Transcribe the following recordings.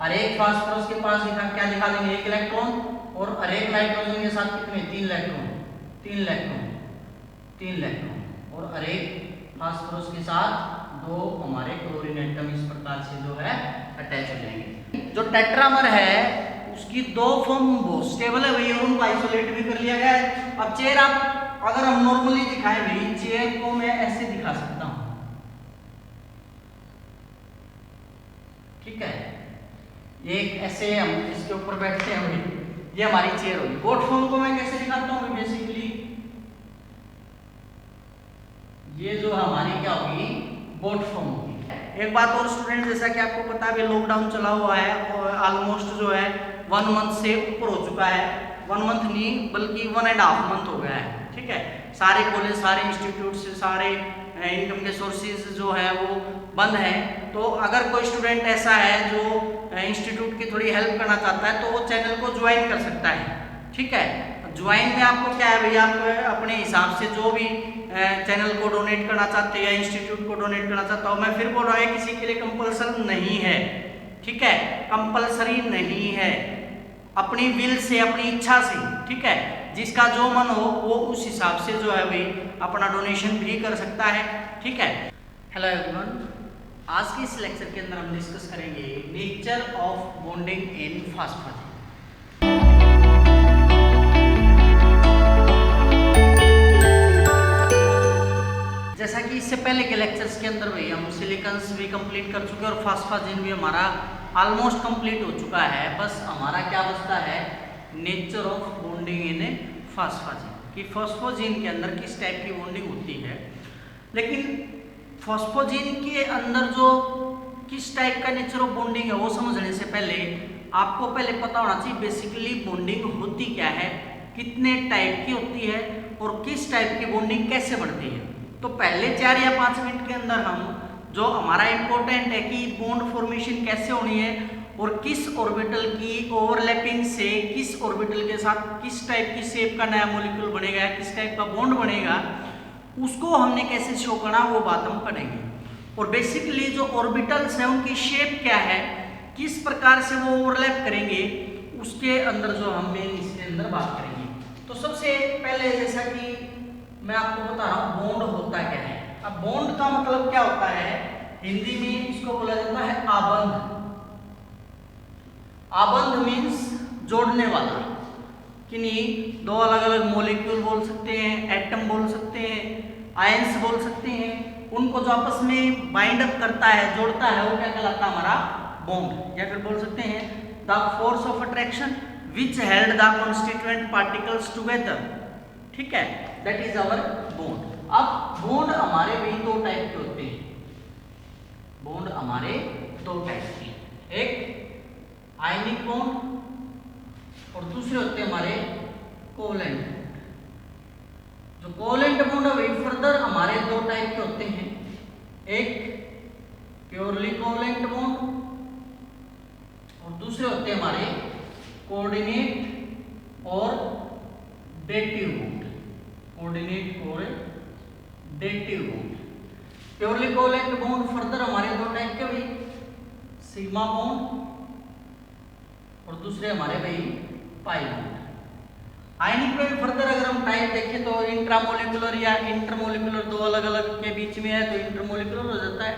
हर एक फास्फोरस के पास क्या दिखा देंगे, एक इलेक्ट्रॉन, और हर एक नाइट्रोजन के साथ कितने, 3 इलेक्ट्रॉन, 3 इलेक्ट्रॉन, 3 इलेक्ट्रॉन, और हर एक फास्फोरस के साथ 2 हमारे क्लोरीन एटम इस प्रकार से जो है अटैच हो जाएंगे। जो टेट्रामर है उसकी 2 फॉर्म स्टेबल है भाई, और उनको आइसोलेट भी कर लिया गया है। अब चेयर आप अगर हम नॉर्मली दिखाएं भाई, चेयर को मैं ऐसे दिखा सकता हूं, ठीक है, एक ऐसे हम इसके ऊपर बैठते हैं भाई, ये हमारी चेयर होगी। बोट फॉर्म को मैं कैसे दिखाता हूँ, बेसिकली ये जो हमारी क्या होगी, बोट फॉर्म होगी। एक बात और स्टूडेंट, जैसा कि आपको पता है लॉकडाउन चला हुआ है और ऑलमोस्ट जो है 1 मंथ से ऊपर हो चुका है, 1 मंथ नहीं बल्कि 1.5 मंथ हो गया है, ठीक है। सारे कॉलेज, सारे इंस्टीट्यूट से, सारे इनकम के सोर्सेज जो है वो बंद है। तो अगर कोई स्टूडेंट ऐसा है जो इंस्टीट्यूट की थोड़ी हेल्प करना चाहता है तो वो चैनल को ज्वाइन कर सकता है, ठीक है। ज्वाइन में आपको क्या है भैया, आप अपने हिसाब से जो भी चैनल को डोनेट करना चाहते हैं या इंस्टीट्यूट को डोनेट करना चाहता हूँ, मैं फिर बोल रहा हूँ किसी के लिए कंपल्सन नहीं है, ठीक है, कंपल्सरी नहीं है, अपनी विल से, अपनी इच्छा से, ठीक है, जिसका जो मन हो वो उस हिसाब से जो है भाई अपना डोनेशन भी कर सकता है, ठीक है। हेलो एवरीवन, आज के इस लेक्चर के अंदर हम डिस्कस करेंगे नेचर ऑफ बॉन्डिंग इन फास्फोजिन। जैसा कि इससे पहले के लेक्चर्स के अंदर भाई हम सिलिकॉन्स भी कंप्लीट कर चुके हैं और फास्फोजिन भी हमारा ऑलमोस्ट कंप्लीट हो चुका है। बस हमारा क्या बचता है, नेचर ऑफ बॉन्डिंग इन फास्फोजिन, कि फास्फोजिन के अंदर किस टाइप की बॉन्डिंग होती है। लेकिन फास्फोजिन के अंदर जो किस टाइप का नेचर ऑफ बॉन्डिंग है वो समझने से पहले आपको पहले पता होना चाहिए बेसिकली बॉन्डिंग होती क्या है, कितने टाइप की होती है और किस टाइप की बॉन्डिंग कैसे बढ़ती है। तो पहले 4 या 5 मिनट के अंदर हम जो हमारा इंपॉर्टेंट है कि बॉन्ड फॉर्मेशन कैसे होनी है और किस ऑर्बिटल की ओवरलैपिंग से किस ऑर्बिटल के साथ किस टाइप की शेप का नया मॉलिक्यूल बनेगा, किस टाइप का बॉन्ड बनेगा, उसको हमने कैसे शो करना वो बात हम पढ़ेंगे। और बेसिकली जो ऑर्बिटल्स हैं उनकी शेप क्या है, किस प्रकार से वो ओवरलैप करेंगे, उसके अंदर जो हम मेन इसके अंदर बात करेंगे। तो सबसे पहले जैसा कि मैं आपको बता रहा हूँ बॉन्ड होता क्या है। अब बॉन्ड का मतलब क्या होता है, हिंदी में इसको बोला जाता है आबंध। आबंध मीन्स जोड़ने वाला, किन्हीं 2 अलग अलग मॉलिक्यूल बोल सकते हैं, एटम बोल सकते हैं, आयंस बोल सकते हैं, उनको जो आपस में बाइंड अप करता है, जोड़ता है, वो क्या कहलाता है, हमारा बॉन्ड। या फिर बोल सकते हैं the force of attraction which held the constituent particles together, ठीक है, दैट इज आवर बॉन्ड। अब बॉन्ड हमारे भी 2 टाइप के होते हैं, बॉन्ड हमारे 2 टाइप के, एक आयनिक बॉन्ड और दूसरे होते हैं हमारे कोवलेंट। जो कोवलेंट बॉन्ड है वही फर्दर हमारे 2 टाइप के होते हैं, एक प्योरली कोवलेंट बॉन्ड और दूसरे होते हैं हमारे कोऑर्डिनेट और डेटिव बॉन्ड, कोऑर्डिनेट और dative bond. Purely covalent bond further हमारे 2 टाइप के भाई, सिग्मा बॉन्ड और दूसरे हमारे भाई पाई बॉन्ड। आयनिक में फर्दर अगर हम टाइप देखें तो इंट्रामोलिकुलर या इंटरमोलिकुलर 2 अलग अलग के बीच में है तो इंटरमोलिकुलर हो जाता है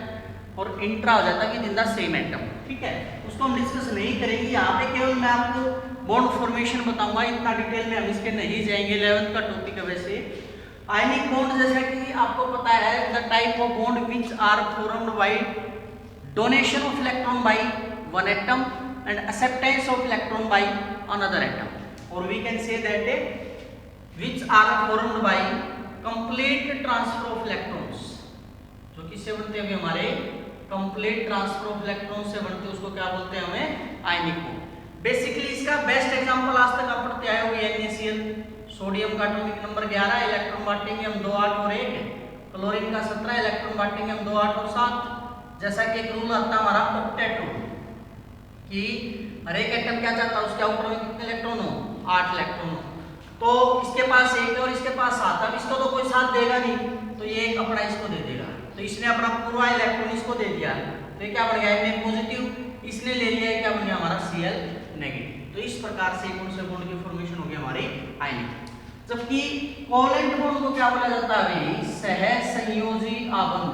और इंट्रा हो जाता है कि इन द सेम एटम, ठीक है, उसको हम डिस्कस नहीं करेंगे। यहाँ पे केवल मैं आपको बॉन्ड फॉर्मेशन बताऊंगा, इतना डिटेल में हम इसके नहीं जाएंगे, 11th का टॉपिक है वैसे। आयनिक बॉन्ड जैसा कि आपको पता है the type of bond which are formed by donation of electron by one atom and acceptance of electron by another atom, or we can say that which are formed by complete transfer of electrons, जो किससे बनते हैं हमारे complete transfer of electrons से बनते हैं, उसको क्या बोलते हैं हमें आयनिक बॉन्ड। बेसिकली इसका बेस्ट एग्जांपल आज तक आप पढ़ते आए हो NaCl, सोडियम का एटॉमिक नंबर 11, इलेक्ट्रॉन बांटेंगे हम 2 8 और 1, क्लोरीन का 17, इलेक्ट्रॉन बांटेंगे हम 2 8 और 7। जैसा कि एक रूल आता है हमारा ऑक्टेट रूल कि हर एक एटम क्या चाहता है उसके आउटर में कितने इलेक्ट्रॉन हो, 8 इलेक्ट्रॉन हो। तो इसके पास 1 और इसके पास 7, अब इसको तो कोई 7 देगा नहीं तो ये एक अपना इसको दे देगा, तो इसने अपना पूरा इलेक्ट्रॉन इसको दे दिया, तो ये क्या बन गया, पॉजिटिव, इसने ले लिया क्या बन गया Cl नेगेटिव। तो इस प्रकार से कौन से बॉन्ड की फॉर्मेशन होगी हमारी आयनिक। जबकि कोवेलेंट बॉन्ड को क्या बोला जाता है भाई, सहसंयोजी आबंध।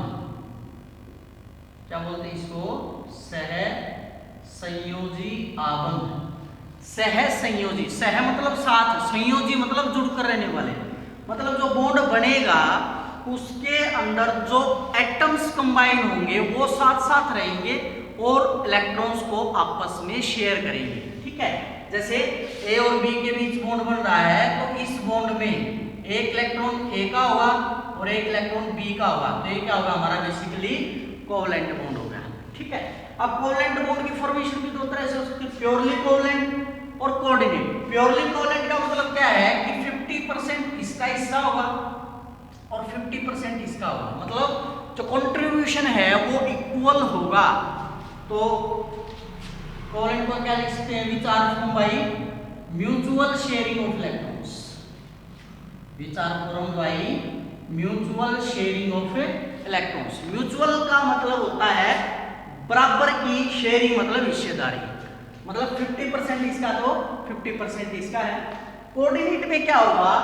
क्या बोलते हैं इसको, सहसंयोजी आबंध। सहसंयोजी, सह मतलब साथ, संयोजी मतलब जुड़कर रहने वाले, मतलब जो बॉन्ड बनेगा उसके अंदर जो एटम्स कंबाइन होंगे वो साथ साथ रहेंगे और इलेक्ट्रॉन्स को आपस में शेयर करेंगे। ठीक है, जैसे ए और बी के बीच बॉन्ड बन रहा है तो इस बॉन्ड में एक इलेक्ट्रॉन ए का होगा और एक इलेक्ट्रॉन बी का होगा, तो ये क्या होगा हमारा बेसिकली कोवेलेंट बॉन्ड हो गया। ठीक है, अब कोवेलेंट बॉन्ड की फॉर्मेशन भी दो तरह से हो सकती है, प्योरली कोवेलेंट और कोऑर्डिनेट। प्योरली कोवेलेंट का मतलब क्या है कि 50% इसका हिस्सा होगा और 50% इसका होगा, मतलब जो कंट्रीब्यूशन है वो इक्वल होगा। तो कोवेलेंट को क्या लिख सकते हैं, which are formed by mutual sharing of electrons, which are formed by mutual sharing of electrons. Mutual का मतलब होता है बराबर की, शेयरिंग मतलब हिस्सेदारी, मतलब 50% इसका तो 50% इसका है। कोऑर्डिनेट में क्या होगा,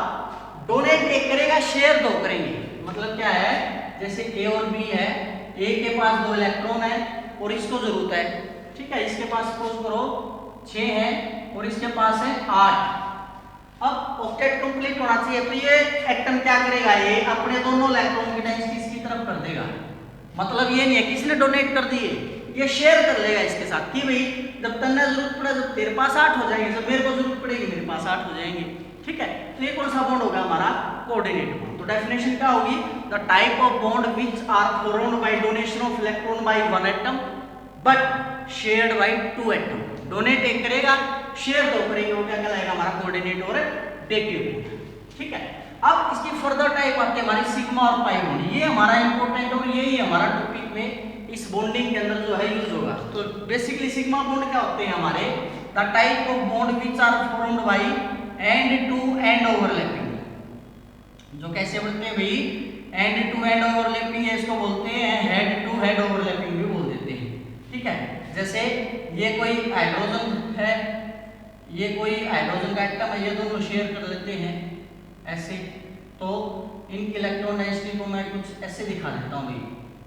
डोनेट एक करेगा, शेयर दो करेंगे। मतलब क्या है, जैसे ए और बी है, ए के पास 2 इलेक्ट्रॉन है और इसको जरूरत है, ठीक है, इसके पास सपोज करो 6 है और इसके पास है 8। अब ऑक्टेट कंप्लीट होना चाहिए, तो ये एटम क्या करेगा, ये अपने दोनों इलेक्ट्रॉन की डेंसिटी इसकी तरफ कर देगा। मतलब ये नहीं है कि इसने डोनेट कर दिए, ये शेयर कर लेगा इसके साथ कि भाई जब तन्ने जरूरत पड़े, जब तेरे पास 8 हो जाएंगे, जब मेरे को जरूरत पड़ेगी मेरे पास 8 हो जाएंगे। ठीक है, तो ये कौन सा बॉन्ड होगा हमारा, कोऑर्डिनेट बॉन्ड। तो डेफिनेशन क्या होगी, the type of bond which are formed by donation of electron by one atom but shared by 2 atom. Donate एक करेगा, शेयर दो करेंगे, वो क्या कहलाएगा हमारा कोऑर्डिनेट और डेटिव बॉन्ड। ठीक है, अब इसकी फर्दर टाइप आती है हमारी सिग्मा और पाई बॉन्ड। ये हमारा इंपॉर्टेंट और यही हमारा टॉपिक में इस बॉन्डिंग के अंदर जो है यूज होगा। तो बेसिकली सिग्मा बॉन्ड क्या होते हैं हमारे, the type of bond which are formed by end to end overlapping. जो कैसे बोलते हैं भाई, एंड टू एंड ओवरलैपिंग है, इसको बोलते हैं हेड टू हेड ओवरलैपिंग भी बोल देते हैं। ठीक है, जैसे ये कोई हाइड्रोजन है, ये कोई हाइड्रोजन का एटम है, ये दोनों शेयर कर लेते हैं ऐसे, तो इनकी इलेक्ट्रॉन डेंसिटी को मैं कुछ ऐसे दिखा देता हूँ भाई,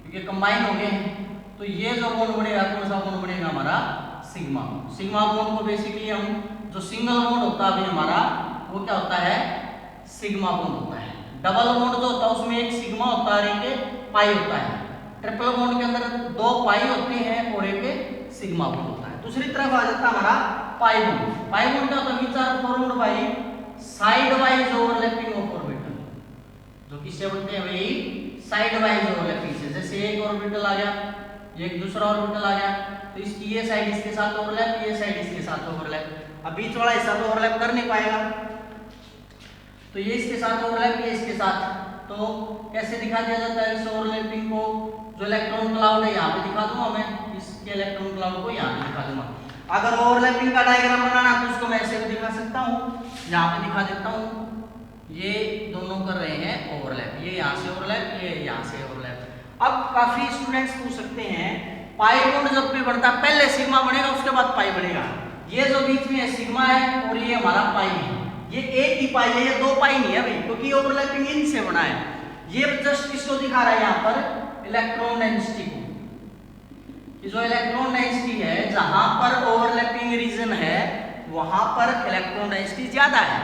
क्योंकि कंबाइन हो गए हैं। तो ये जो बॉन्ड बनेगा, कौन सा बॉन्ड बनेगा हमारा, सिग्मा। सिग्मा बॉन्ड को बेसिकली हम, जो सिंगल बॉन्ड होता है हमारा, वो क्या होता है, सिग्मा बॉन्ड होता है। डबल बॉन्ड जो होता है उसमें एक सिग्मा होता है और एक पाई होता है। ट्रिपल बॉन्ड के अंदर 2 पाई होते हैं और एक सिग्मा बॉन्ड होता है। दूसरी तरफ आ जाता है हमारा पाई बॉन्ड। पाई बॉन्ड क्या होता है, which are formed by side wise overlapping of orbital. जो किससे बनते हैं भाई, साइड वाइज ओवरलैपिंग से। जैसे एक ऑर्बिटल आ गया, एक दूसरा ऑर्बिटल आ गया, तो इसकी ये साइड इसके साथ ओवरलैप, ये साइड इसके साथ ओवरलैप। अब बीच वाला हिस्सा तो ओवरलैप कर नहीं पाएगा, तो ये इसके साथ ओवरलैप, ये इसके साथ। तो कैसे दिखा दिया जाता है इस ओवरलैपिंग को, जो इलेक्ट्रॉन क्लाउड है यहाँ पे दिखा दूंगा मैं, इसके इलेक्ट्रॉन क्लाउड को यहाँ पे दिखा दूंगा। अगर ओवरलैपिंग का डायग्राम बनाना तो उसको मैं ऐसे भी दिखा सकता हूँ, यहाँ पे दिखा देता हूँ। ये दोनों कर रहे हैं ओवरलैप, ये यहाँ से ओवरलैप, ये यहाँ से ओवरलैप। अब काफी स्टूडेंट्स पूछ सकते हैं, पाई बॉन्ड जब भी बनता है पहले सिग्मा बनेगा उसके बाद पाई बनेगा। ये जो बीच में है सिग्मा है और ये हमारा पाई है, ये एक ही पाई है, ये 2 पाई नहीं है भाई, क्योंकि ओवरलैपिंग इनसे बना है। ये जस्ट किसको दिखा रहा है यहाँ पर, इलेक्ट्रॉन डेंसिटी को। जो इलेक्ट्रॉन डेंसिटी है, जहां पर ओवरलैपिंग रीजन है वहां पर इलेक्ट्रॉन डेंसिटी ज्यादा है।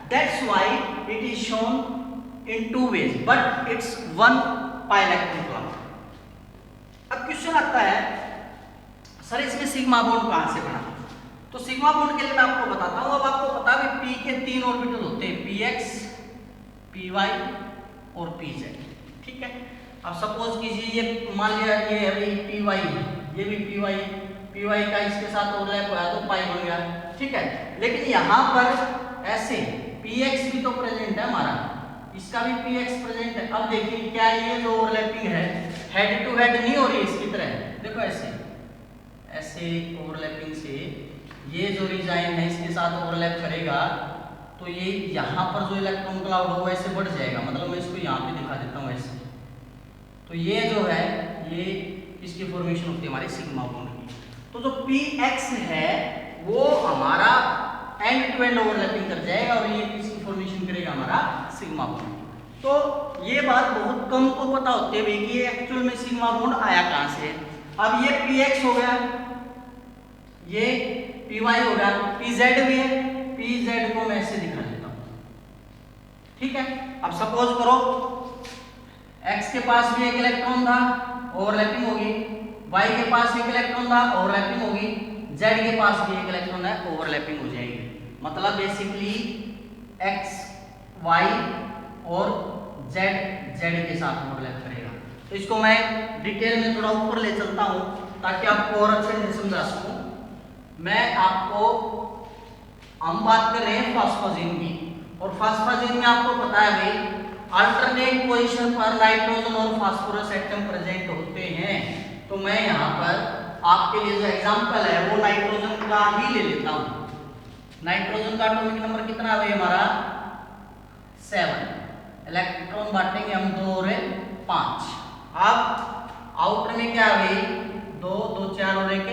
That's why it is shown in 2 ways but it's 1 pi electron cloud. अब क्वेश्चन आता है, सर इसमें सिग्मा बॉन्ड कहां से बना? तो सिग्मा बॉन्ड के लिए मैं आपको बताता हूं। अब आपको पता है पी के 3 ऑर्बिटल होते हैं, px, py और pz। ठीक है, अब सपोज कीजिए ये मान लिया ये है भाई py, ये भी py का इसके साथ ओवरलैप होया तो पाई बन गया। ठीक है, लेकिन यहाँ पर ऐसे px भी तो प्रेजेंट है हमारा, इसका भी px प्रेजेंट है। अब देखिए क्या ये जो ओवरलैपिंग है हेड टू हेड नहीं हो रही है इसकी तरह, देखो ऐसे ऐसे ओवरलैपिंग से ये जो रीजाइन है इसके साथ ओवरलैप करेगा, तो ये यहाँ पर जो इलेक्ट्रॉन क्लाउड हो ऐसे बढ़ जाएगा। मतलब मैं इसको यहाँ पे दिखा देता हूँ ऐसे, तो ये जो है ये इसकी फॉर्मेशन होती है हमारी सिग्मा बॉन्ड की। तो जो px है वो हमारा एंड टू एंड ओवरलैपिंग कर जाएगा और ये किसकी फॉर्मेशन करेगा, हमारा सिग्मा बॉन्ड। तो ये बात बहुत कम को पता होती है भाई कि ये एक्चुअल में सिग्मा बॉन्ड आया कहां से है। अब ये px हो गया, ये py हो गया, pz भी है, pz को मैं ऐसे दिखा देता हूं, ठीक है। अब सपोज करो x के पास भी एक इलेक्ट्रॉन था, ओवरलैपिंग होगी, y के पास एक इलेक्ट्रॉन था, ओवरलैपिंग होगी, z के पास भी एक इलेक्ट्रॉन है, ओवरलैपिंग हो जाएगी। मतलब बेसिकली x y और z के साथ ओवरलैप करेगा। तो इसको मैं डिटेल में थोड़ा ऊपर ले चलता हूं ताकि आपको और अच्छे से समझा सकूं। मैं आपको, हम बात कर रहे हैं फॉस्फोजिन की, और फॉस्फोजिन में आपको पता है भाई अल्टरनेट पोजीशन पर नाइट्रोजन और फास्फोरस एटम प्रेजेंट होते हैं। तो मैं यहाँ पर आपके लिए जो एग्जांपल है वो नाइट्रोजन का ही ले लेता हूँ। नाइट्रोजन का एटॉमिक नंबर कितना है भाई हमारा 7, इलेक्ट्रॉन बांटेंगे हम 2 और 5। अब आउटर में क्या है भाई 2 2 4 और 1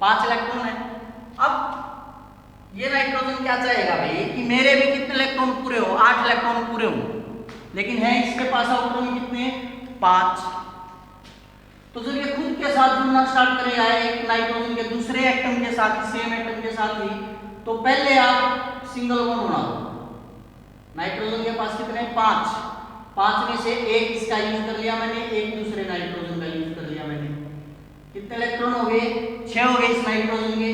5 इलेक्ट्रॉन है। अब ये नाइट्रोजन क्या चाहेगा भाई कि मेरे भी कितने इलेक्ट्रॉन पूरे हो, 8 इलेक्ट्रॉन पूरे हो, लेकिन है इसके पास आउटर में कितने 5। तो जब ये खुद के साथ जुड़ना स्टार्ट करेगा एक नाइट्रोजन के दूसरे एटम के साथ, सेम एटम के साथ ही, तो पहले आप सिंगल बॉन्ड बना दो। नाइट्रोजन के पास कितने 5 में से एक इसका यूज कर लिया मैंने, एक दूसरे नाइट्रोजन का यूज कर लिया मैंने। कितने इलेक्ट्रॉन हो गए 6 हो गए इस नाइट्रोजन के,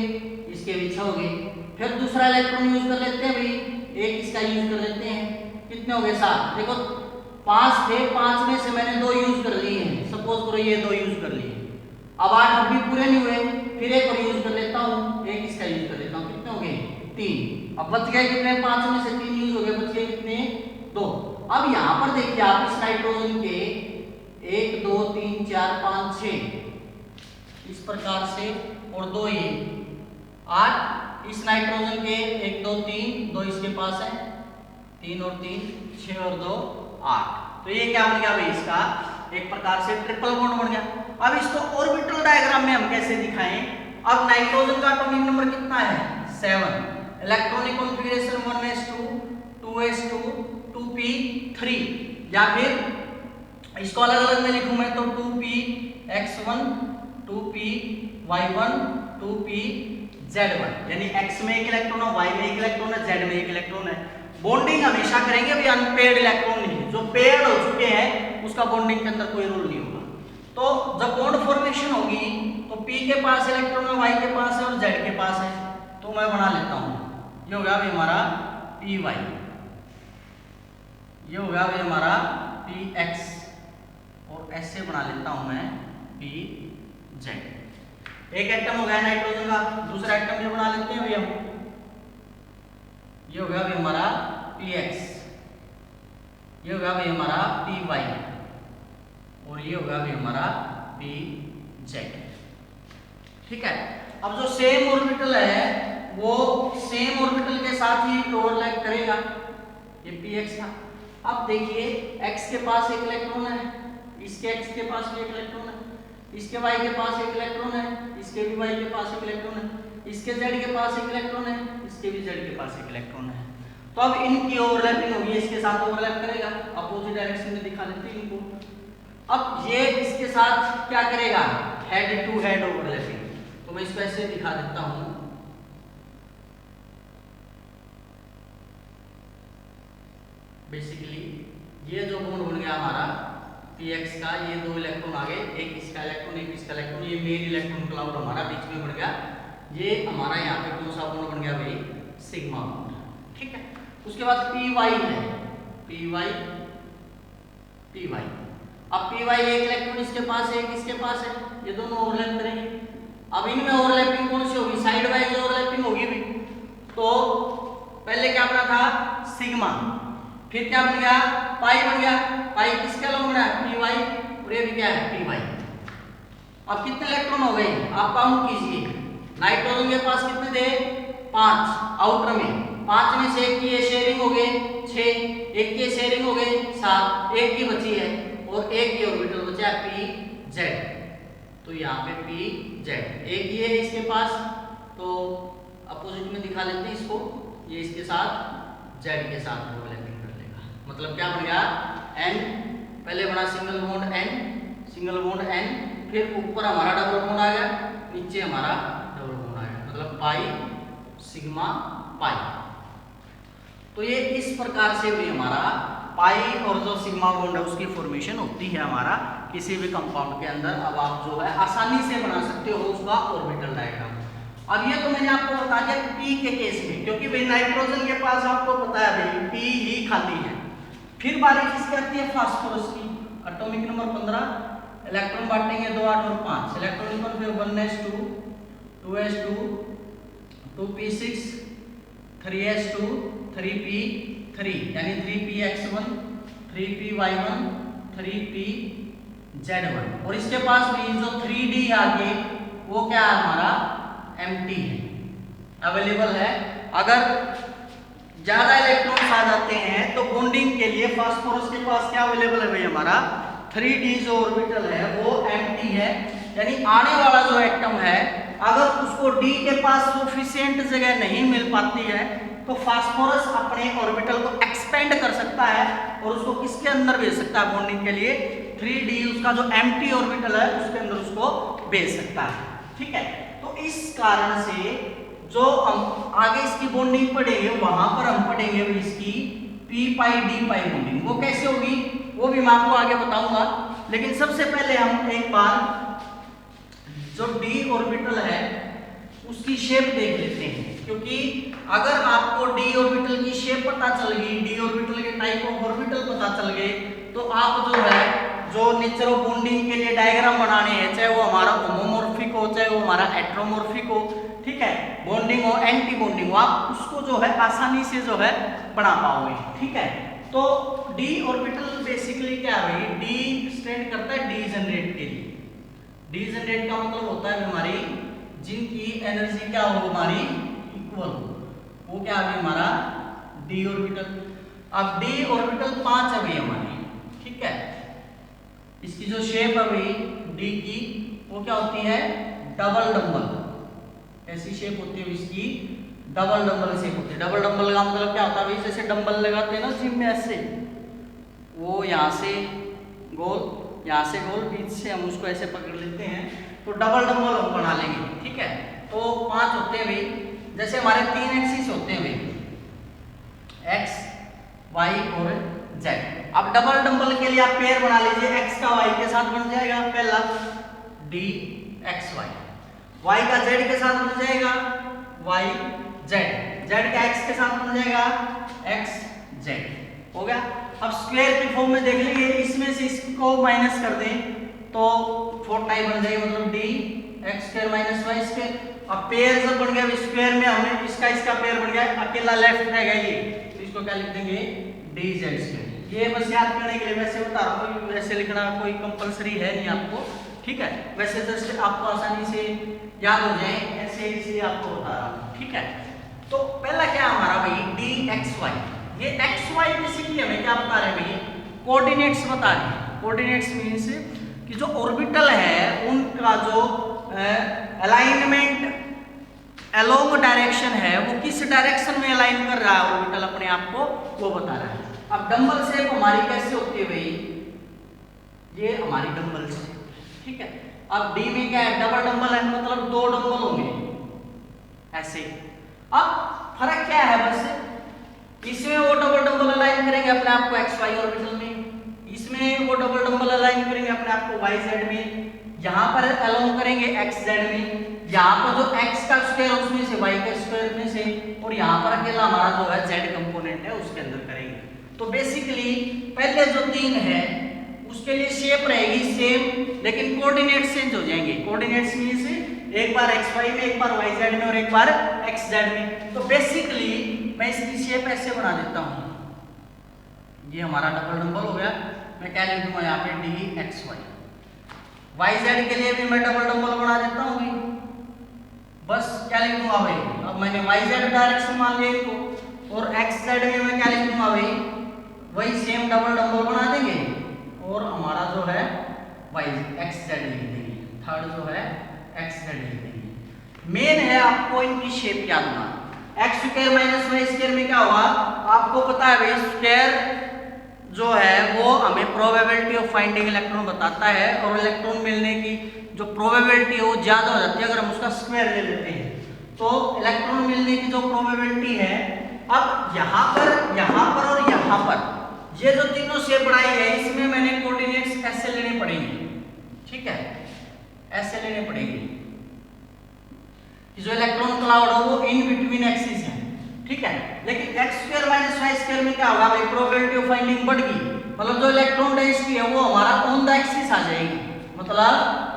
इसके भी 6 हो गए। फिर दूसरा इलेक्ट्रॉन यूज कर लेते हैं भाई, एक इसका यूज कर लेते हैं, कितने हो गए 7। देखो 5 थे, 5 में से मैंने 2 यूज कर लिए हैं, सपोज करो ये 2 यूज कर लिए। अब 8 अभी पूरे नहीं हुए, फिर एक और यूज कर लेता हूँ, एक इसका यूज कर लेता हूँ, कितने हो गए 3। अब बच गए कितने 5 में से 3 यूज हो गए, बच गए कितने 2। अब यहाँ पर देखिए आप इस नाइट्रोजन के 1 2 3 4 5 6 इस प्रकार से, और 2 ये 8 इस नाइट्रोजन के 1 2 3 2 इसके पास है, 3 और 3 6 और 2 8। तो ये क्या बन गया भाई इसका एक प्रकार से ट्रिपल बॉन्ड बन गया। अब इसको ऑर्बिटल डायग्राम में हम कैसे दिखाएं। अब नाइट्रोजन का एटॉमिक नंबर कितना है 7, electronic configuration 1s2 2s2 2p3, या फिर इसको अलग अलग में लिखूं मैं तो 2px1 2py1 2pz1, यानी x में एक इलेक्ट्रॉन है, y में एक इलेक्ट्रॉन है, z में एक इलेक्ट्रॉन है। बॉन्डिंग हमेशा करेंगे भी अनपेयर्ड इलेक्ट्रॉन नहीं, जो पेयर्ड हो चुके हैं उसका बॉन्डिंग के अंदर कोई रोल नहीं होगा। तो जब बॉन्ड फॉर्मेशन होगी तो p के पास इलेक्ट्रॉन है, y के पास है और z के पास है, तो मैं बना लेता हूं, ये हो गया अभी हमारा py, ये हो गया अभी हमारा px, और ऐसे बना लेता हूं मैं pz। एक एटम हो गया नाइट्रोजन का, दूसरा एटम भी बना लेते हैं भैया, ये हो गया अभी हमारा px, ये हो गया अभी हमारा py, और ये हो गया अभी हमारा pz, ठीक है। अब जो सेम ऑर्बिटल है वो सेम ऑर्बिटल के साथ ही ओवरलैप करेगा, ये px था। अब देखिए x के पास एक इलेक्ट्रॉन है, इसके x के पास भी एक इलेक्ट्रॉन है, इसके y के पास एक इलेक्ट्रॉन है, इसके भी y के पास एक इलेक्ट्रॉन है, इसके z के पास एक इलेक्ट्रॉन है, इसके भी z के पास एक इलेक्ट्रॉन है। तो अब इनकी ओवरलैपिंग होगी, इसके साथ ओवरलैप करेगा, अपोजिट डायरेक्शन में दिखा देते हैं इनको। अब ये इसके साथ क्या करेगा हेड टू हेड ओवरलैपिंग, तो मैं इसको ऐसे दिखा देता हूं। बेसिकली ये जो बॉन्ड बन गया हमारा px का, ये 2 इलेक्ट्रॉन आ गए, एक इसका इलेक्ट्रॉन एक इसका इलेक्ट्रॉन, ये मेन इलेक्ट्रॉन क्लाउड हमारा बीच में बन गया। ये हमारा यहाँ पे कौन सा बॉन्ड बन गया भाई सिग्मा बॉन्ड, ठीक है। उसके बाद py है, py अब py एक इलेक्ट्रॉन इसके पास है, एक इसके पास है, ये दोनों ओवरलैप करेंगे। अब इनमें ओवरलैपिंग कौन सी होगी साइड वाइज ओवरलैपिंग होगी भी। तो पहले क्या बना था सिग्मा, फिर क्या बन गया पाई बन गया, पाई किसके अलग बना py, और ये भी क्या है py। अब कितने इलेक्ट्रॉन हो गए आप काउंट कीजिए, नाइट्रोजन के पास कितने थे 5 आउटर में, 5 में से एक की शेयरिंग हो गए 6, एक की शेयरिंग हो गए 7, एक की बची है और एक की ऑर्बिटल बचा है pz। तो यहाँ पे pz एक ही है इसके पास, तो दिखा लेते हैं इसको, ये इसके साथ जेड के साथ ओवरलैपिंग कर लेगा। मतलब क्या बन गया, एन पहले बना single bond N, single bond N, फिर ऊपर हमारा डबल बॉन्ड आ गया, नीचे हमारा डबल बॉन्ड आ गया, मतलब पाई सिग्मा पाई। तो ये इस प्रकार से भी हमारा पाई और जो सिग्मा बॉन्ड है उसकी फॉर्मेशन होती है हमारा किसी भी कंपाउंड के अंदर। अब आप जो है आसानी से बना सकते हो उसका ऑर्बिटल डायग्राम। अब ये तो मैंने आपको बता दिया पी के केस में, क्योंकि भाई नाइट्रोजन के पास आपको पता है भाई पी ही खाली है। फिर बारी किसकी आती है, फास्फोरस की। एटॉमिक नंबर 15, इलेक्ट्रॉन बांटेंगे 2, 8 और 5। इलेक्ट्रॉन नंबर फिर 1s2, 2s2, 2p6, 3s2, 3p3, यानी 3px1, 3py1, 3pz1। और इसके पास भी जो 3d आगे वो क्या है हमारा एम्प्टी है, अवेलेबल है। अगर ज्यादा इलेक्ट्रॉन्स आ जाते हैं तो बॉन्डिंग के लिए फास्फोरस के पास क्या अवेलेबल है भाई हमारा 3d जो ऑर्बिटल है वो एम्प्टी है, यानी आने वाला जो एटम है अगर उसको d के पास सफिशिएंट जगह नहीं मिल पाती है तो फास्फोरस अपने ऑर्बिटल को एक्सपेंड कर सकता है और उसको किसके अंदर भेज सकता है बॉन्डिंग के लिए, 3d उसका जो एम्प्टी ऑर्बिटल है उसके अंदर उसको भेज सकता है। ठीक है, तो इस कारण से जो हम आगे इसकी बॉन्डिंग पढ़ेंगे वहां पर हम पढ़ेंगे इसकी p पाई d पाई बॉन्डिंग। वो कैसे होगी वो भी मैं आपको आगे बताऊंगा, लेकिन सबसे पहले हम एक बार जो d ऑर्बिटल है उसकी शेप देख लेते हैं। क्योंकि अगर आपको d ऑर्बिटल की शेप पता चल गई, d ऑर्बिटल के टाइप ऑफ ऑर्बिटल पता चल गए, तो आप जो है जो नेचर ऑफ बॉन्डिंग के लिए डायग्राम बनाने हैं, चाहे वो हमारा होमोमॉर्फिक हो चाहे वो हमारा हेटेरोमॉर्फिक हो, ठीक है, बॉन्डिंग हो एंटी बॉन्डिंग हो, आप उसको जो है आसानी से जो है बना पाओगे। ठीक है, तो d ऑर्बिटल बेसिकली क्या है भाई, d स्टैंड करता है डीजेनरेट के लिए। डीजेनरेट का मतलब होता है हमारी जिनकी एनर्जी क्या हो हमारी इक्वल हो, वो क्या है हमारा d ऑर्बिटल। अब d ऑर्बिटल 5 है भाई हमारी, ठीक है, इसकी जो शेप है भाई d की वो क्या होती है डबल डंबल, ऐसी शेप होती है इसकी, डबल डंबल शेप होती है। डबल डंबल का मतलब क्या होता है भाई, जैसे डंबल लगाते हैं ना जिम में ऐसे, वो यहाँ से गोल यहाँ से गोल, बीच से हम उसको ऐसे पकड़ लेते हैं तो डबल डंबल हम बना लेंगे। ठीक है, तो 5 होते हैं भाई, जैसे हमारे 3 एक्सिस होते हैं भाई x y और z। अब डबल डंबल के लिए आप पेयर बना लीजिए, x का y के साथ बन जाएगा पहला dxy, y का z के साथ बन जाएगा yz, z का x के साथ बन जाएगा xz। हो गया। अब स्क्वायर की फॉर्म में देख लेंगे, इसमें से इसको माइनस कर दें तो 4 टाइप बन जाएगा, मतलब dx² - y²। अब पेयर जब बन गया स्क्वायर में, हमें इसका पेयर बन गया, अकेला लेफ्ट रहेगा ये, तो इसको क्या लिख देंगे dz²। ये बस याद करने के लिए वैसे बता रहा हूँ, वैसे लिखना कोई कंपलसरी है नहीं आपको, ठीक है, वैसे जस्ट आपको आसानी से याद हो जाए ऐसे इसे आपको बता रहा हूँ। ठीक है, तो पहला क्या हमारा भाई dxy, ये xy बेसिकली हमें क्या बता रहे हैं भाई, कोऑर्डिनेट्स बता रहे हैं। कोऑर्डिनेट्स मींस कि जो ऑर्बिटल है उनका जो अलाइनमेंट अलोंग डायरेक्शन है वो किस डायरेक्शन में अलाइन कर रहा है ऑर्बिटल अपने आप को, वो बता रहा है। अब डंबल शेप हमारी कैसे होती है भाई, ये हमारी डंबल शेप, ठीक है। अब डी में क्या है, डबल डंबल है, मतलब 2 डंबल होंगे ऐसे। अब फर्क क्या है, बस इसमें वो डबल डंबल अलाइन करेंगे अपने आप को एक्स वाई ऑर्बिटल में, इसमें वो डबल डंबल अलाइन करेंगे अपने आप को वाई जेड में, यहाँ पर अलाइन करेंगे एक्स जेड में, यहाँ पर जो x का स्क्वायर उसमें से y का स्क्वायर में से, और यहाँ पर अकेला हमारा जो है z कंपोनेंट है उसके अंदर करेंगे। तो बेसिकली पहले जो 3 है उसके लिए शेप रहेगी सेम, लेकिन कोऑर्डिनेट चेंज हो जाएंगे। कोऑर्डिनेट्स मींस एक बार एक्स वाई में, एक बार वाई जेड में और एक बार एक्स जेड में। तो बेसिकली मैं इसकी शेप ऐसे बना देता हूँ, ये हमारा डबल डंबल हो गया, मैं क्या लिख दूंगा यहाँ पे D X Y. Y Z के लिए भी मैं डबल डंबल बना देता हूँ भाई, बस क्या लिख दूंगा भाई, अब मैंने वाई जेड डायरेक्शन मान लिया इसको, और एक्स जेड में मैं क्या लिख दूंगा भाई, वही सेम डबल डंबल बना देंगे और हमारा जो है वाई एक्स जेड लिख देंगे, थर्ड जो है एक्स जेड लिख देंगे। मेन है आपको इनकी शेप याद रखना। X square minus Y square में क्या होगा, आपको पता है भाई स्क्वायर जो है वो हमें प्रोबेबिलिटी ऑफ फाइंडिंग इलेक्ट्रॉन बताता है, और इलेक्ट्रॉन मिलने की जो प्रोबेबिलिटी है वो ज्यादा हो जाती है अगर हम उसका स्क्वायर ले लेते हैं। तो इलेक्ट्रॉन मिलने की जो प्रोबेबिलिटी है, अब यहाँ पर और यहाँ पर ये जो तीनों शेप बनाई है इसमें मैंने कोऑर्डिनेट्स ऐसे लेने पड़ेंगे, ठीक है, ऐसे लेने पड़ेंगे कि जो इलेक्ट्रॉन क्लाउड हो वो इन बिटवीन एक्सिस है, ठीक है। लेकिन X square minus Y square में क्या होगा भाई, प्रोबेबिलिटी ऑफ फाइंडिंग बढ़ गई, मतलब जो इलेक्ट्रॉन डेंसिटी है वो हमारा ऑन द एक्सिस आ जाएगी, मतलब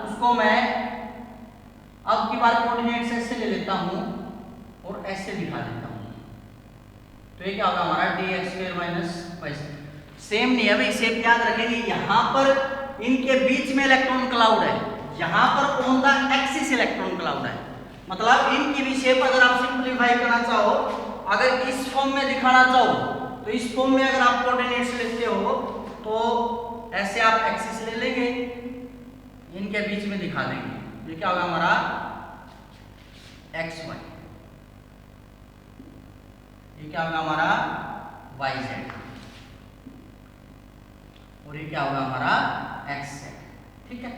उसको मैं अब की बार कोऑर्डिनेट्स ऐसे ले लेता हूं और ऐसे दिखा देता हूं, तो ये क्या होगा हमारा dx square minus Y. Same नहीं है भाई, शेप याद रखेंगे, यहाँ पर इनके बीच में इलेक्ट्रॉन क्लाउड है, यहाँ पर on the axis electron cloud है, मतलब इनकी भी शेप अगर आप सिंपलीफाई करना चाहो, अगर इस फॉर्म में दिखाना चाहो तो इस फॉर्म में अगर आप कोऑर्डिनेट्स लेते हो तो ऐसे आप एक्सिस ले लेंगे, इनके बीच में दिखा देंगे, ये क्या होगा हमारा एक्स वाई, ये क्या होगा हमारा वाई जेड, और ये क्या होगा हमारा एक्स जेड, ठीक है।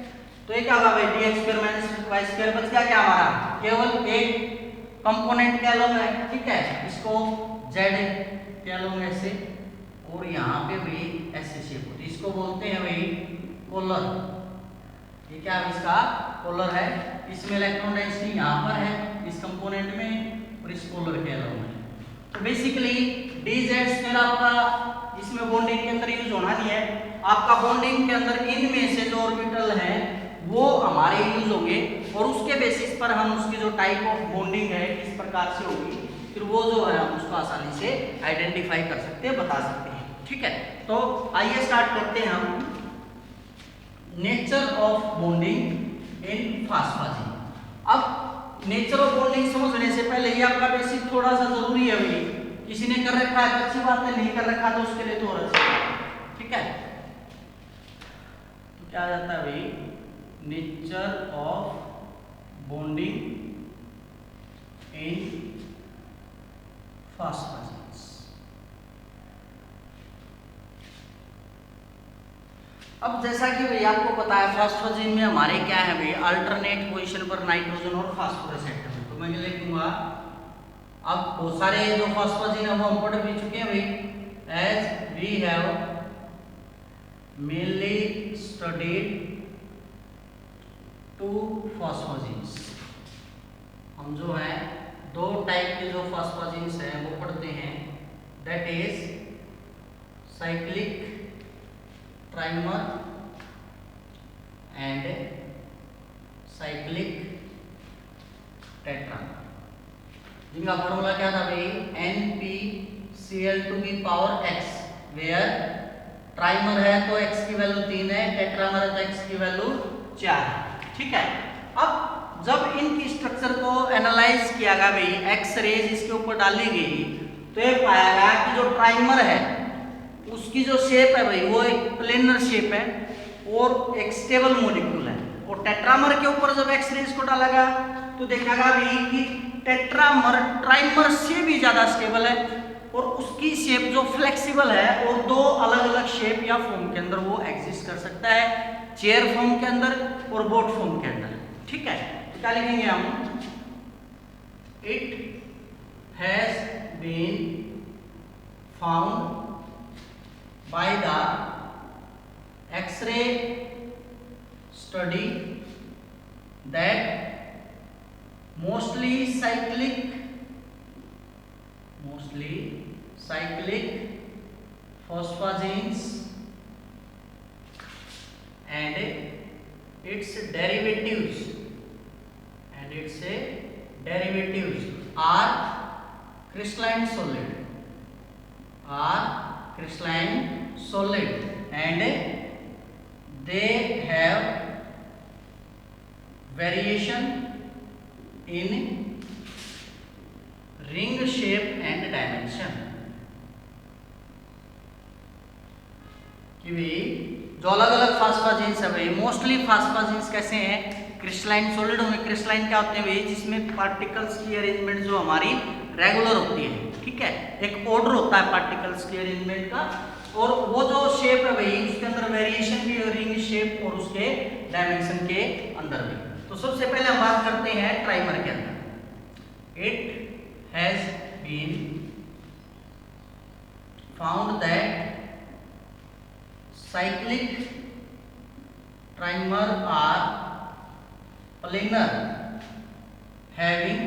तो ये क्या होगा भाई dx square minus Y square बच गया क्या हमारा, केवल एक कंपोनेंट कह लो मैं, ठीक है, इसको z कह लो ऐसे, और यहाँ पे भी ऐसे शेप होती है, इसको बोलते हैं भाई पोलर, ये क्या है इसका पोलर है, इसमें इलेक्ट्रॉन डेंसिटी यहाँ पर है इस कंपोनेंट में, और इस पोलर कह लो मैं। तो बेसिकली dz स्क्वायर आपका इसमें बॉन्डिंग के अंदर यूज होना नहीं है, आपका बॉन्डिंग के अंदर इनमें से जो ऑर्बिटल है वो हमारे यूज होंगे, और उसके बेसिस पर हम उसकी जो टाइप ऑफ बॉन्डिंग है किस प्रकार से होगी, फिर वो जो है हम उसको आसानी से आइडेंटिफाई कर सकते हैं, बता सकते हैं, ठीक है। तो आइए स्टार्ट करते हैं हम नेचर ऑफ बॉन्डिंग इन फास्फाजीन। अब नेचर ऑफ बॉन्डिंग समझने से पहले ये आपका बेसिक थोड़ा सा जरूरी है भाई, किसी ने कर रखा है अच्छी बात है, नहीं कर रखा तो उसके लिए तो और अच्छा है, ठीक है। तो क्या आ जाता है भाई, नेचर ऑफ बॉन्डिंग इन फास्फाजीन्स। अब जैसा कि भाई आपको पता है फास्फाजीन में हमारे क्या है भाई, अल्टरनेट पोजीशन पर नाइट्रोजन और फास्फोरस एटम, तो मैं लिखूंगा, अब बहुत सारे जो फास्फाजीन है वो हम पढ़ भी चुके हैं भाई, as we have mainly studied two phosphazenes, हम जो है दो टाइप के जो फास्फाजीन्स हैं वो पढ़ते हैं, that is cyclic trimer and cyclic tetramer, जिनका फॉर्मूला क्या था भाई, NpCl टू की पावर x, वेयर ट्राइमर है तो x की वैल्यू 3 है, टेट्रामर है तो x की वैल्यू 4 है, ठीक है। अब जब इनकी स्ट्रक्चर को एनालाइज किया गया भाई, एक्स रेज इसके ऊपर डाली गई, तो ये पाया गया कि जो ट्राइमर है उसकी जो शेप है भाई वो एक प्लेनर शेप है और एक स्टेबल मॉलिक्यूल है, और टेट्रामर के ऊपर जब एक्स रेज को डाला गया तो देखा गया भाई कि टेट्रामर ट्राइमर से भी ज्यादा स्टेबल है, और उसकी शेप जो फ्लेक्सिबल है और दो अलग अलग शेप या फॉर्म के अंदर वो एग्जिस्ट कर सकता है, चेयर फॉर्म के अंदर और बोट फॉर्म के अंदर, ठीक है। तो क्या लिखेंगे हम, it has been found by the X ray study that mostly cyclic phosphagenes and its derivatives are crystalline solid and they have variation in ring shape and dimension, कि भाई जो अलग अलग फास्फाजीन्स है भाई, मोस्टली फास्फाजीन्स कैसे हैं, क्रिस्टलाइन सॉलिड होंगे। क्रिस्टलाइन क्या होते हैं भाई, जिसमें पार्टिकल्स की अरेंजमेंट जो हमारी रेगुलर होती है, ठीक है, एक ऑर्डर होता है पार्टिकल्स की अरेंजमेंट का, और वो जो शेप है भाई उसके अंदर वेरिएशन भी है, रिंग शेप और उसके डायमेंशन के अंदर भी। तो सबसे पहले हम बात करते हैं ट्राइमर के अंदर। It has been found that cyclic trimer are planar, having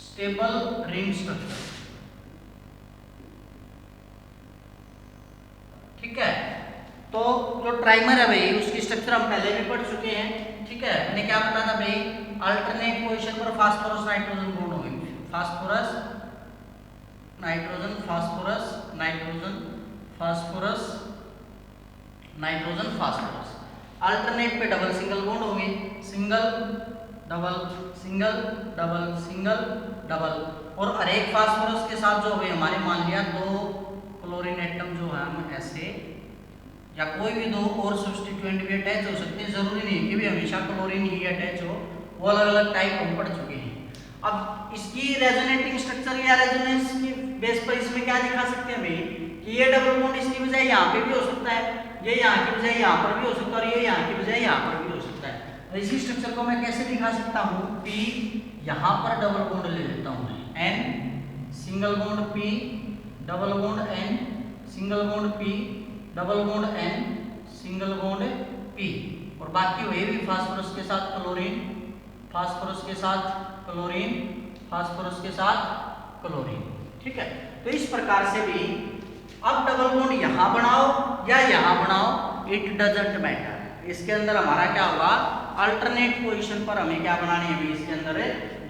stable ring structure। ठीक है, तो जो ट्राइमर है भाई उसकी स्ट्रक्चर हम पहले भी पढ़ चुके हैं। ठीक है, मैंने क्या बताया था भाई, अल्टरनेट पोजीशन पर फास्फोरस नाइट्रोजन बॉन्ड होंगे, phosphorus nitrogen, phosphorus nitrogen, phosphorus nitrogen, phosphorus. Alternate पे डबल सिंगल बॉन्ड होंगे, single double single double single double, और हर एक फास्फोरस के साथ जो है हमारे मान लिया 2 क्लोरीन एटम जो है हम ऐसे, या कोई भी 2 और सब्स्टिट्यूएंट भी अटैच हो सकते हैं, जरूरी नहीं कि भी हमेशा क्लोरीन ही अटैच हो, वो अलग अलग टाइप हम पढ़ चुके हैं। अब इसकी रेजोनेटिंग स्ट्रक्चर या रेजोनेंस की बेस पर इसमें क्या दिखा सकते हैं भाई, कि ये डबल बॉन्ड इसकी बजाय यहाँ पे भी हो सकता है, ये यहाँ की बजाय यहाँ पर भी हो सकता है, और ये यहाँ की बजाय यहाँ पर भी हो सकता है। तो इसी स्ट्रक्चर को मैं कैसे दिखा सकता हूँ, P यहाँ पर डबल बॉन्ड ले लेता हूँ, N single bond P double bond N single bond P double bond N single bond P, और बाकी वही भी फास्फोरस के साथ क्लोरीन, फास्फोरस के साथ क्लोरीन, फास्फोरस के साथ क्लोरीन। ठीक है, तो इस प्रकार से भी अब डबल बॉन्ड यहाँ बनाओ या यहाँ बनाओ, इट डजंट मैटर। इसके अंदर हमारा क्या होगा, अल्टरनेट पोजीशन पर हमें क्या बनानी है, इसके अंदर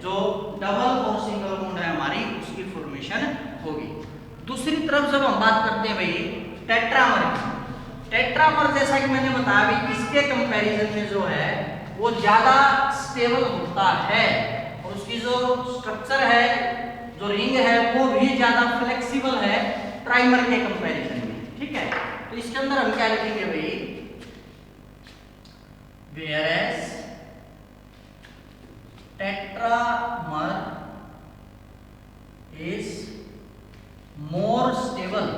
जो डबल और सिंगल बॉन्ड है हमारी उसकी फॉर्मेशन होगी। दूसरी तरफ जब हम बात करते हैं भाई टेट्रामर की, टेट्रामर जैसा कि मैंने बताया भाई इसके कंपैरिजन में जो है वो ज्यादा स्टेबल होता है, और उसकी जो स्ट्रक्चर है, जो रिंग है वो भी ज्यादा फ्लेक्सिबल है ट्राइमर के कंपैरिजन में। ठीक है, तो इसके अंदर हम क्या लिखेंगे भाई, whereas tetramer is more stable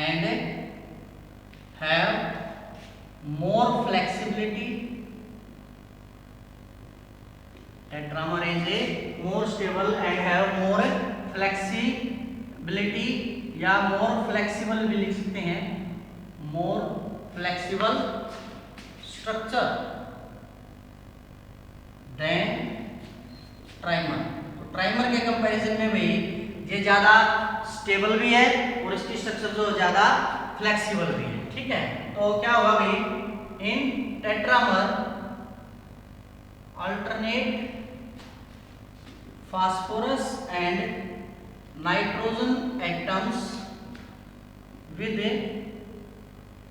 and have more flexibility, tetramer is a more stable and have more flexibility, या more flexible भी लिख सकते हैं, more flexible structure than trimer। तो ट्राइमर के कंपैरिजन में भाई ये ज्यादा स्टेबल भी है और इसकी स्ट्रक्चर जो ज्यादा फ्लेक्सिबल भी है। ठीक है, तो क्या होगा भाई, in tetramer alternate phosphorus and nitrogen atoms with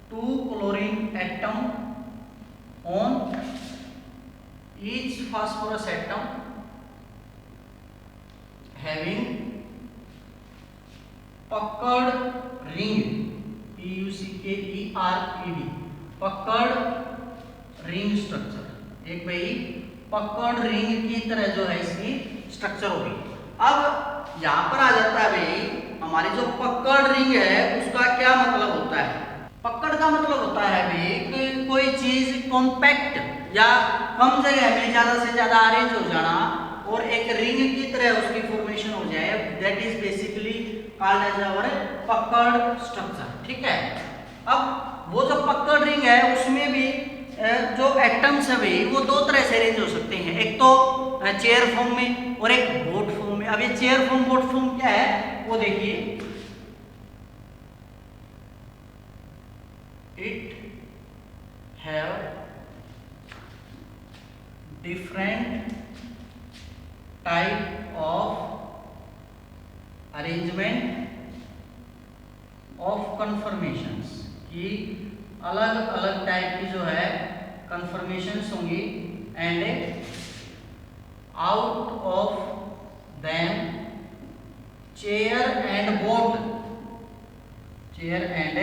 2 chlorine atom on each phosphorus atom having puckered ring, P-U-C-K-E-R-E-D, puckered ring structure। एक भाई पकड़ रिंग की तरह जो है इसकी स्ट्रक्चर होगी। अब यहाँ पर आ जाता है भाई हमारी जो पकड़ रिंग है उसका क्या मतलब होता है। पकड़ का मतलब होता है भाई कि कोई चीज कॉम्पैक्ट या कम जगह में ज्यादा से ज्यादा अरेंज हो जाना और एक रिंग की तरह उसकी फॉर्मेशन हो जाए, that is basically called as our puckered structure. ठीक है, अब वो जो पकड़ रिंग है उसमें भी जो एटम्स है भाई वो दो तरह से अरेंज हो सकते हैं, एक तो चेयर फॉर्म में और एक बोट फॉर्म में। अब ये चेयर फॉर्म बोट फॉर्म क्या है वो देखिए, it have different type of arrangement of conformations, की अलग अलग टाइप की जो है कन्फर्मेशंस होंगी, and out of them chair and boat, chair and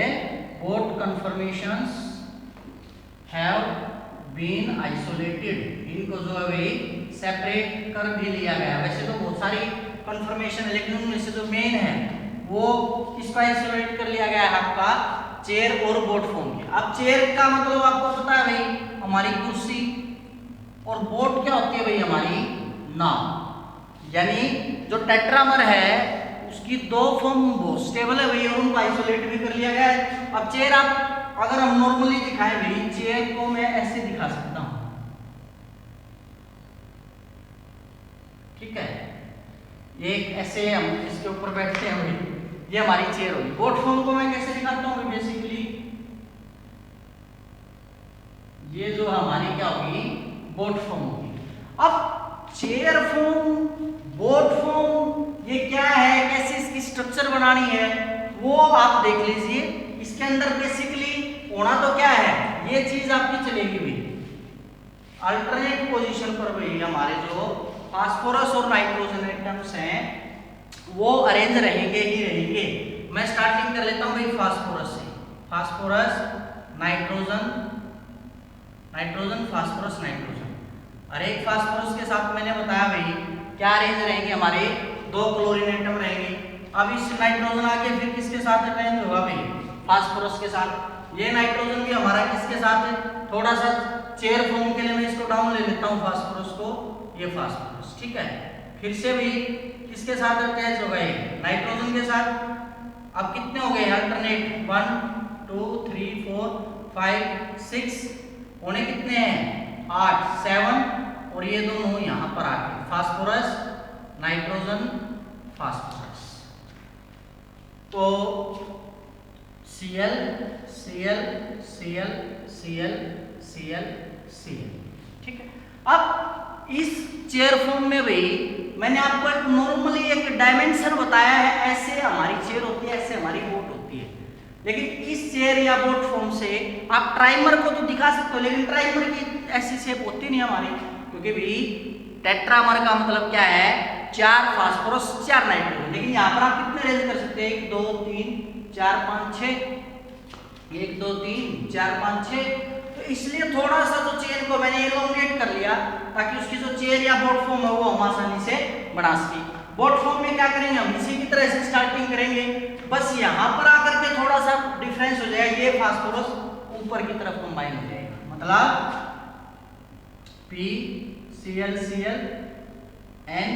boat conformations have been isolated, इनको जो है वही सेपरेट कर भी लिया गया। वैसे तो बहुत सारी कन्फर्मेशन है, लेकिन उनमें से जो मेन है वो किसको आइसोलेट कर लिया गया है, आपका चेयर और बोट फॉर्म के। अब चेयर का मतलब आपको पता है भाई, हमारी कुर्सी, और बोट क्या होती है भाई, हमारी नाव। यानी जो टेट्रामर है उसकी दो फॉर्म बहुत स्टेबल है भाई, और उनको आइसोलेट भी कर लिया गया है। अब चेयर आप अगर हम नॉर्मली दिखाएं भाई, चेयर को मैं ऐसे दिखा सकता हूं, ठीक है, एक ऐसे हम इसके ऊपर बैठते हैं भाई, ये हमारी चेयर होगी। बोट फॉर्म को मैं कैसे दिखाता हूँ भाई, बेसिकली ये जो हमारी क्या होगी, बोट फॉर्म होगी। अब चेयर फॉर्म, बोट फॉर्म, ये क्या है, कैसे इसकी स्ट्रक्चर बनानी है वो आप देख लीजिए। इसके अंदर बेसिकली होना तो क्या है, ये चीज आपकी चलेगी भाई अल्टरनेट पोजीशन पर भाई, हमारे जो फास्फोरस और नाइट्रोजन एटम्स हैं वो अरेंज रहेंगे ही रहेंगे। मैं स्टार्टिंग कर लेता हूं भाई फास्फोरस से, phosphorus nitrogen, nitrogen phosphorus nitrogen, और एक फास्फोरस के साथ मैंने बताया भाई क्या अरेंज रहेंगे, हमारे दो क्लोरीन एटम रहेंगे। अब इस नाइट्रोजन आके फिर किसके साथ अरेंज होगा भाई, फास्फोरस के साथ। ये नाइट्रोजन भी हमारा किसके साथ है, थोड़ा सा चेयर फॉर्म के लिए मैं इसको डाउन ले लेता हूँ फास्फोरस को, ये फास्फोरस, ठीक है। फिर से भी किसके साथ अटैच हो गए, नाइट्रोजन के साथ। अब कितने हो गए अल्टरनेट, 1 2 3 4 5 6 होने कितने हैं, 8 7, और ये दोनों यहां पर आके फास्फोरस नाइट्रोजन फास्फोरस, तो Cl Cl Cl Cl Cl Cl, ठीक है। अब इस चेयर फॉर्म में भाई मैंने आपको एक नॉर्मली एक डायमेंशन बताया है, ऐसे हमारी चेयर होती है, ऐसे हमारी बोट होती है। लेकिन इस चेयर या बोट फॉर्म से आप ट्राइमर को तो दिखा सकते हो, लेकिन ट्राइमर की ऐसी शेप होती नहीं हमारी, क्योंकि भाई टेट्रामर का मतलब क्या है, 4 फास्फोरस 4 नाइट्रोजन। लेकिन यहाँ पर आप कितने रेंज कर सकते हैं, 1 2 3 4 5 6, 1 2 3 4 5 6। तो इसलिए थोड़ा सा तो चेयर को मैंने एलोंगेट कर लिया, ताकि उसकी जो चेयर या बोट फॉर्म है वो हम आसानी से बना सके। बोट फॉर्म में क्या करेंगे, हम इसी की तरह से स्टार्टिंग करेंगे, बस यहाँ पर आकर के थोड़ा सा डिफरेंस हो जाएगा, ये फास्फोरस ऊपर की तरफ कंबाइन हो जाएगा, मतलब P Cl Cl N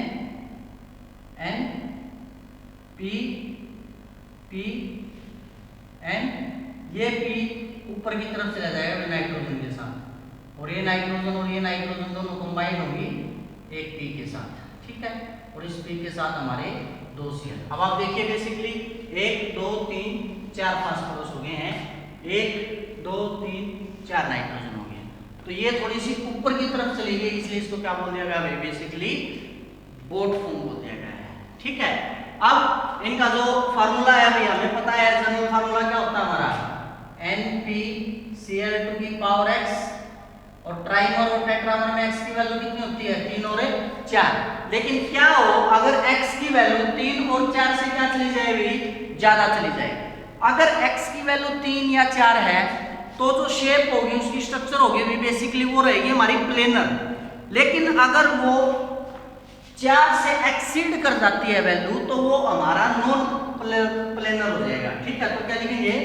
N P P N, ये P ऊपर की तरफ चला जाएगा नाइट्रोजन के साथ, और ये नाइट्रोजन और ये नाइट्रोजन दोनों कंबाइन होगी एक P के साथ, ठीक है। और इस P के साथ हमारे 2 Cl। अब आप देखिए बेसिकली 1 2 3 4 फास्फोरस हो गए हैं, 1 2 3 4 नाइट्रोजन हो गए, तो ये थोड़ी सी ऊपर की तरफ चली गई, इसलिए इसको क्या बोल दिया गया भाई, बेसिकली बोट फॉर्म बोल दिया गया है, ठीक है। अब इनका जो फार्मूला है अभी हमें पता है, जनरल फार्मूला क्या होता है हमारा, NpCl2 की पावर x, और ट्राइमर और टेट्रामर में x की वैल्यू कितनी होती है, 3 और 4। लेकिन क्या हो अगर x की वैल्यू 3 और 4 से क्या चली जाए भाई, ज्यादा चली जाए। अगर x की वैल्यू 3 या 4 है तो जो शेप होगी, उसकी स्ट्रक्चर होगी बेसिकली वो रहेगी हमारी प्लेनर। लेकिन अगर वो 4 से एक्सीड कर जाती है वैल्यू, तो वो हमारा नॉन प्लेनर हो जाएगा, ठीक है। तो क्या लिखेंगे,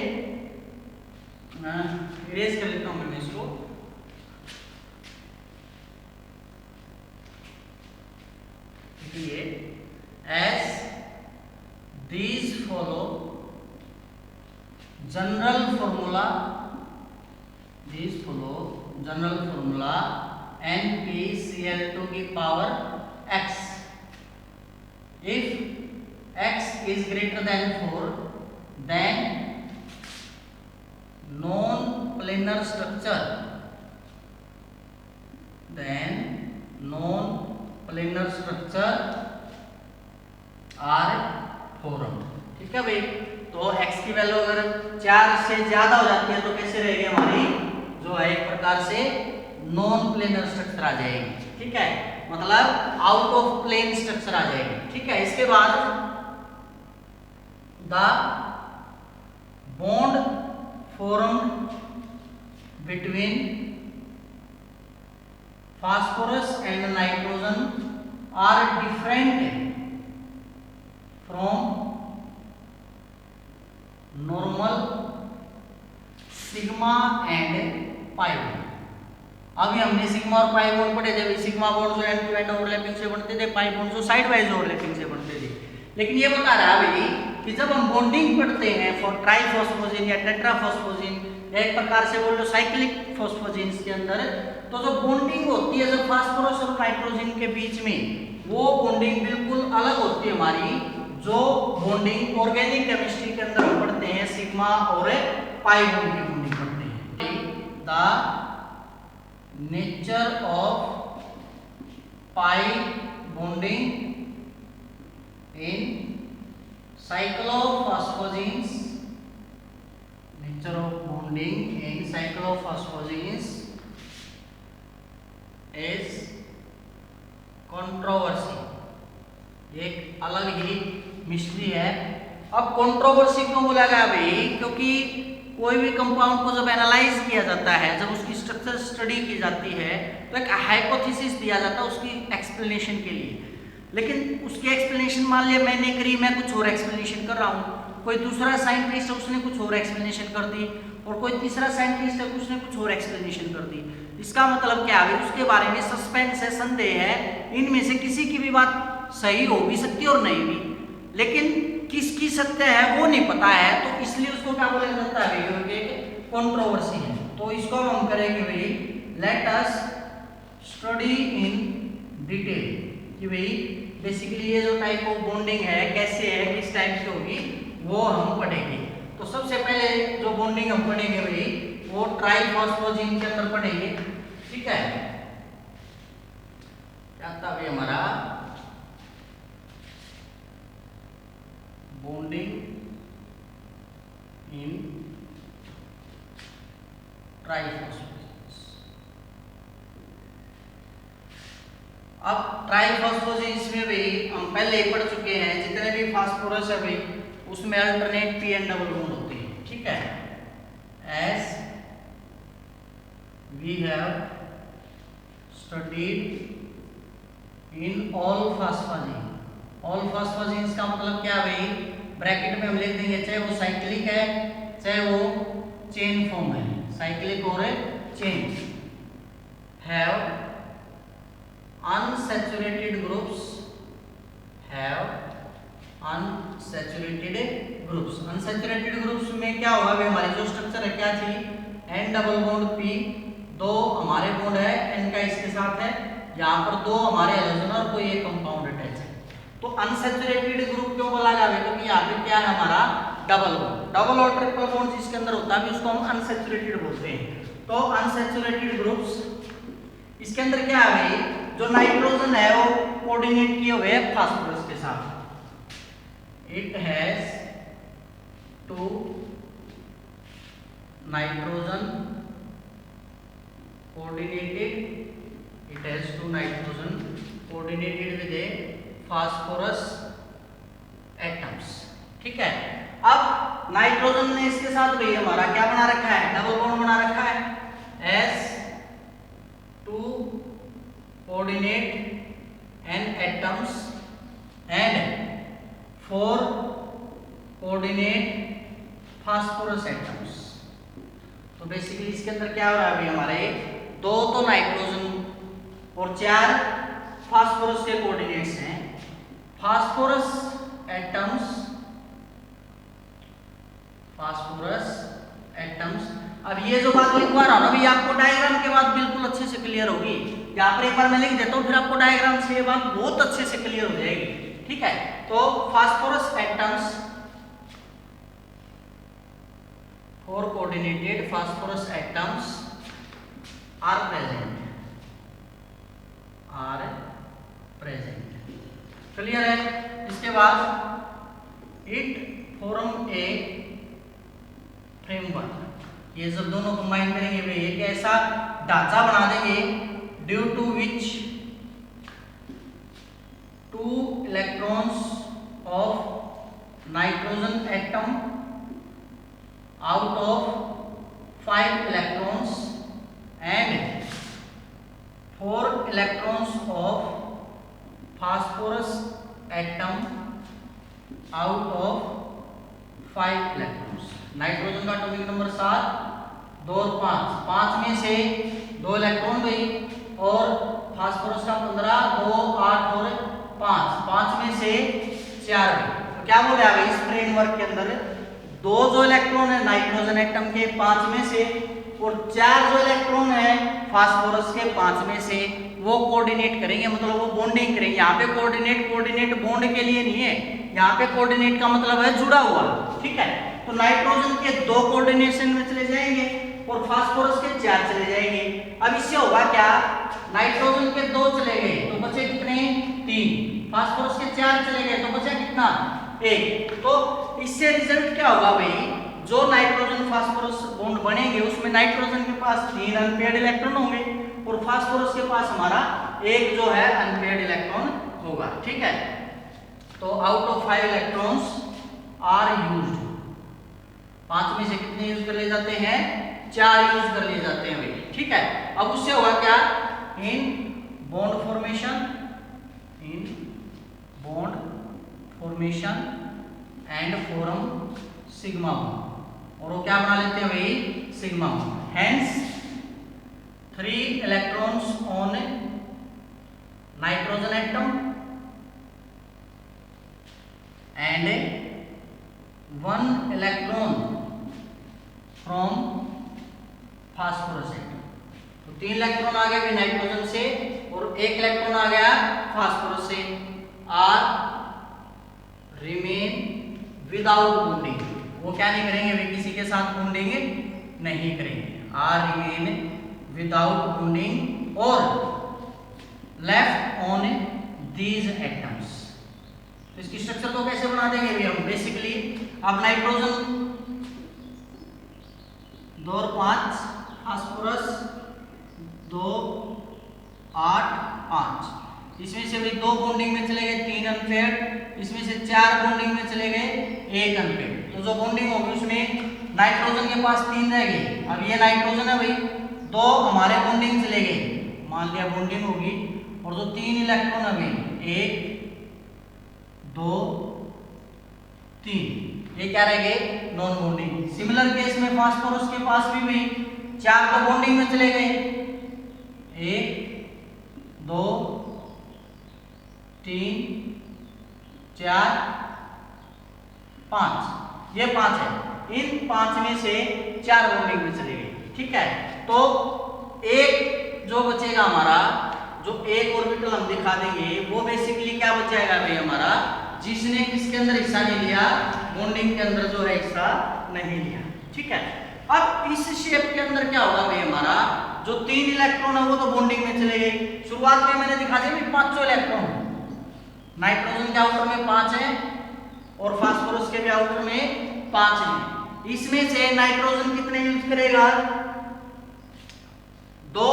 इरेज कर लेता हूं मैं इसको, as these follow general formula, these follow general formula NpCl2 की power x, if x is greater than 4 then non-planar structure, then non-planar structure are formed, ठीक है भाई। तो x की वैल्यू अगर 4 से ज्यादा हो जाती है तो कैसे रहेगी हमारी, जो है एक प्रकार से नॉन प्लेनर स्ट्रक्चर आ जाएगी, ठीक है, मतलब आउट ऑफ प्लेन स्ट्रक्चर आ जाएगी, ठीक है। इसके बाद the bond formed between phosphorus and nitrogen are different from normal sigma and pi bond। अभी हमने सिग्मा और पाई बॉन्ड पढ़े थे। सिग्मा बॉन्ड जो एंड टू एंड ओवरलैपिंग से बनते थे, पाई बॉन्ड जो साइड वाइज ओवरलैपिंग से बनते थे। लेकिन ये बता रहा है भाई कि जब हम बॉन्डिंग पढ़ते हैं फॉर ट्राइफॉस्फोजिन या टेट्राफॉस्फोजिन या एक प्रकार से बोल लो साइक्लिक फॉस्फोजिन्स के अंदर, तो जो बॉन्डिंग होती है जब फास्फोरस और नाइट्रोजन के बीच में, वो बॉन्डिंग बिल्कुल अलग होती है हमारी जो बॉन्डिंग ऑर्गेनिक केमिस्ट्री के अंदर हम पढ़ते हैं सिग्मा और पाई बॉन्ड की बॉन्डिंग पढ़ते हैं। The nature of pi bonding in cyclophosphogenes, nature of bonding in cyclophosphogenes is controversy, एक अलग ही मिस्ट्री है। अब कंट्रोवर्सी क्यों बोला गया भाई? क्योंकि कोई भी कंपाउंड को जब एनालाइज किया जाता है, जब उसकी स्ट्रक्चर स्टडी की जाती है, तो एक हाइपोथेसिस दिया जाता है उसकी एक्सप्लेनेशन के लिए। लेकिन उसकी एक्सप्लेनेशन मान लिया मैंने करी, मैं कुछ और एक्सप्लेनेशन कर रहा हूँ, कोई दूसरा साइंटिस्ट है उसने कुछ और एक्सप्लेनेशन कर दी, और कोई तीसरा साइंटिस्ट है उसने कुछ और एक्सप्लेनेशन कर दी। इसका मतलब क्या है? उसके बारे में सस्पेंस है, संदेह है, इनमें से किसी की भी बात सही हो भी सकती है और नहीं भी, लेकिन किसकी सत्य है वो नहीं पता है, तो इसलिए उसको क्या बोला जाता है भाई? कंट्रोवर्सी है। तो इसको हम करेंगे भाई, let us study in detail कि भाई बेसिकली ये जो टाइप ऑफ बॉन्डिंग है कैसे है, किस टाइप से होगी, वो हम पढ़ेंगे। तो सबसे पहले जो बॉन्डिंग हम पढ़ेंगे भाई वो ट्राइफॉस्फोजिन के अंदर पढ़ेंगे, ठीक है? क्या था भाई हमारा बॉन्डिंग इन ट्राइफॉस्फोजिन्स। अब ट्राइफॉस्फोजिन्स में भाई हम पहले ही पढ़ चुके हैं, जितने भी फास्फोरस है भाई उसमें alternate P and double bond होते हैं, ठीक है? As we have studied in all phosphazene. All phosphazenes का मतलब क्या भाई? ब्रैकेट में हम लिख देंगे चाहे वो साइक्लिक है चाहे वो चेन फॉर्म है, साइक्लिक और chain, have unsaturated groups, have unsaturated groups. Unsaturated groups में क्या होगा भाई? हमारी जो स्ट्रक्चर है क्या थी? एन डबल बॉन्ड पी, दो हमारे बॉन्ड है एन का इसके साथ है, यहाँ पर दो हमारे हेलोजन और कोई एक कंपाउंड अटैच है। तो अनसैचुरेटेड ग्रुप क्यों बोला गया? क्योंकि यहाँ पे क्या है हमारा डबल बॉन्ड, डबल और ट्रिपल बॉन्ड जिसके अंदर होता है उसको हम अनसैचुरेटेड बोलते हैं। तो अनसैचुरेटेड ग्रुप्स इसके अंदर क्या है भाई? जो नाइट्रोजन है वो कोऑर्डिनेट किए हुए है फास्फोरस के साथ, it has two nitrogen coordinated, it has two nitrogen coordinated with a phosphorus atoms, ठीक है? अब नाइट्रोजन ने इसके साथ भाई हमारा क्या बना रखा है? डबल बॉन्ड बना रखा है, as to coordinate an atoms and for coordinate phosphorus atoms। तो बेसिकली इसके अंदर क्या हो रहा है भाई? हमारे दो तो नाइट्रोजन और चार फास्फोरस के कोऑर्डिनेट्स हैं, फास्फोरस एटम्स, फास्फोरस एटम्स। अब ये जो बात लिखवा रहा हूं ना भाई आपको डायग्राम के बाद बिल्कुल अच्छे से क्लियर होगी। यहाँ पर एक बार मैं लिख देता हूँ, फिर आपको डायग्राम से ये बात बहुत अच्छे से क्लियर हो जाएगी, ठीक है? तो phosphorus atoms four coordinated phosphorus atoms are present, are present, clear है? इसके बाद इट फॉर्म ए फ्रेमवर्क, ये जब दोनों कंबाइन करेंगे भाई एक ऐसा ढांचा बना देंगे due to which two electrons of nitrogen atom out of 5 electrons and 4 electrons of phosphorus atom out of 5 electrons। Nitrogen का एटॉमिक नंबर 7, 2 और 5, 5 में से 2 इलेक्ट्रॉन गई और फास्फोरस का 15, 2, 8 और 5 में से 4 गई। तो क्या बोले आ गई इस फ्रेमवर्क के अंदर 2 जो इलेक्ट्रॉन है नाइट्रोजन एटम के 5 में से और 4 जो इलेक्ट्रॉन है फास्फोरस के 5 में से वो कोऑर्डिनेट करेंगे, मतलब वो बॉन्डिंग करेंगे। यहाँ पे कोऑर्डिनेट बॉन्ड के लिए नहीं है, यहाँ पे कोऑर्डिनेट का मतलब है जुड़ा हुआ, ठीक है। तो नाइट्रोजन के 2 कोऑर्डिनेशन में चले जाएंगे और फास्फोरस के 4 चले जाएंगे। अब इससे होगा क्या, नाइट्रोजन के 2 चले गए तो बचे कितने, 3, फास्फोरस के 4 चले गए तो बचा कितना, 1। तो इससे रिजल्ट क्या होगा भाई, जो नाइट्रोजन फास्फोरस बॉन्ड बनेंगे उसमें नाइट्रोजन के पास 3 अनपेयर्ड इलेक्ट्रॉन होंगे और फास्फोरस के पास हमारा 1 जो है अनपेयर्ड इलेक्ट्रॉन होगा, ठीक है। तो out of 5 electrons are used, 5 में से कितने यूज कर लिए जाते हैं, 4 यूज कर लिए जाते हैं भाई, ठीक है। अब उससे होगा क्या, in bond formation and form sigma bond, और वो क्या बना लेते हैं भाई, sigma bond. Hence 3 electrons on nitrogen atom and 1 electron from phosphorus atom. तो 3 इलेक्ट्रॉन आ गए नाइट्रोजन से और 1 इलेक्ट्रॉन आ गया फास्फोरस से। आर रिमेन विदाउट बॉन्डिंग, वो क्या नहीं करेंगे वे किसी के साथ बॉन्डिंग नहीं करेंगे। आर रिमेन विदाउट बॉन्डिंग और लेफ्ट ऑन दीज एटम्स। तो इसकी स्ट्रक्चर को कैसे बना देंगे भी हम, बेसिकली अब नाइट्रोजन 2 और 5, फास्फोरस 2, 8, 5, इसमें से भी 2 बॉन्डिंग में चले गए, 3 अनपेयर्ड, इसमें से 4 बॉन्डिंग में चले गए, 1 अनपेयर्ड। तो जो बॉन्डिंग होगी उसमें नाइट्रोजन के पास 3 रह गए। अब ये नाइट्रोजन है भाई, 2 हमारे बॉन्डिंग चले गए, मान लिया बॉन्डिंग होगी, और जो 3 इलेक्ट्रॉन है भाई 1, 2, 3, ये क्या रह गए, नॉन बॉन्डिंग। सिमिलर केस में फास्फोरस के पास भी 4 तो बॉन्डिंग में चले गए, 1, 2, 3, 4, 5, ये 5 है। इन 5 में से 4 बॉन्डिंग में चले गए, ठीक है। तो एक जो बचेगा हमारा, जो एक ऑर्बिटल हम दिखा देंगे, वो बेसिकली क्या बच जाएगा भाई हमारा, जिसने किसके अंदर हिस्सा नहीं लिया, बॉन्डिंग के अंदर जो है हिस्सा नहीं लिया, ठीक है। अब इस शेप के अंदर क्या होगा भाई हमारा, जो 3 इलेक्ट्रॉन है वो तो बॉन्डिंग में चले गए। शुरुआत में मैंने दिखा दिया भाई 5 इलेक्ट्रॉन, नाइट्रोजन के आउटर में 5 है और फास्फोरस के भी आउटर में 5 है। इसमें से नाइट्रोजन कितने यूज करेगा, 2,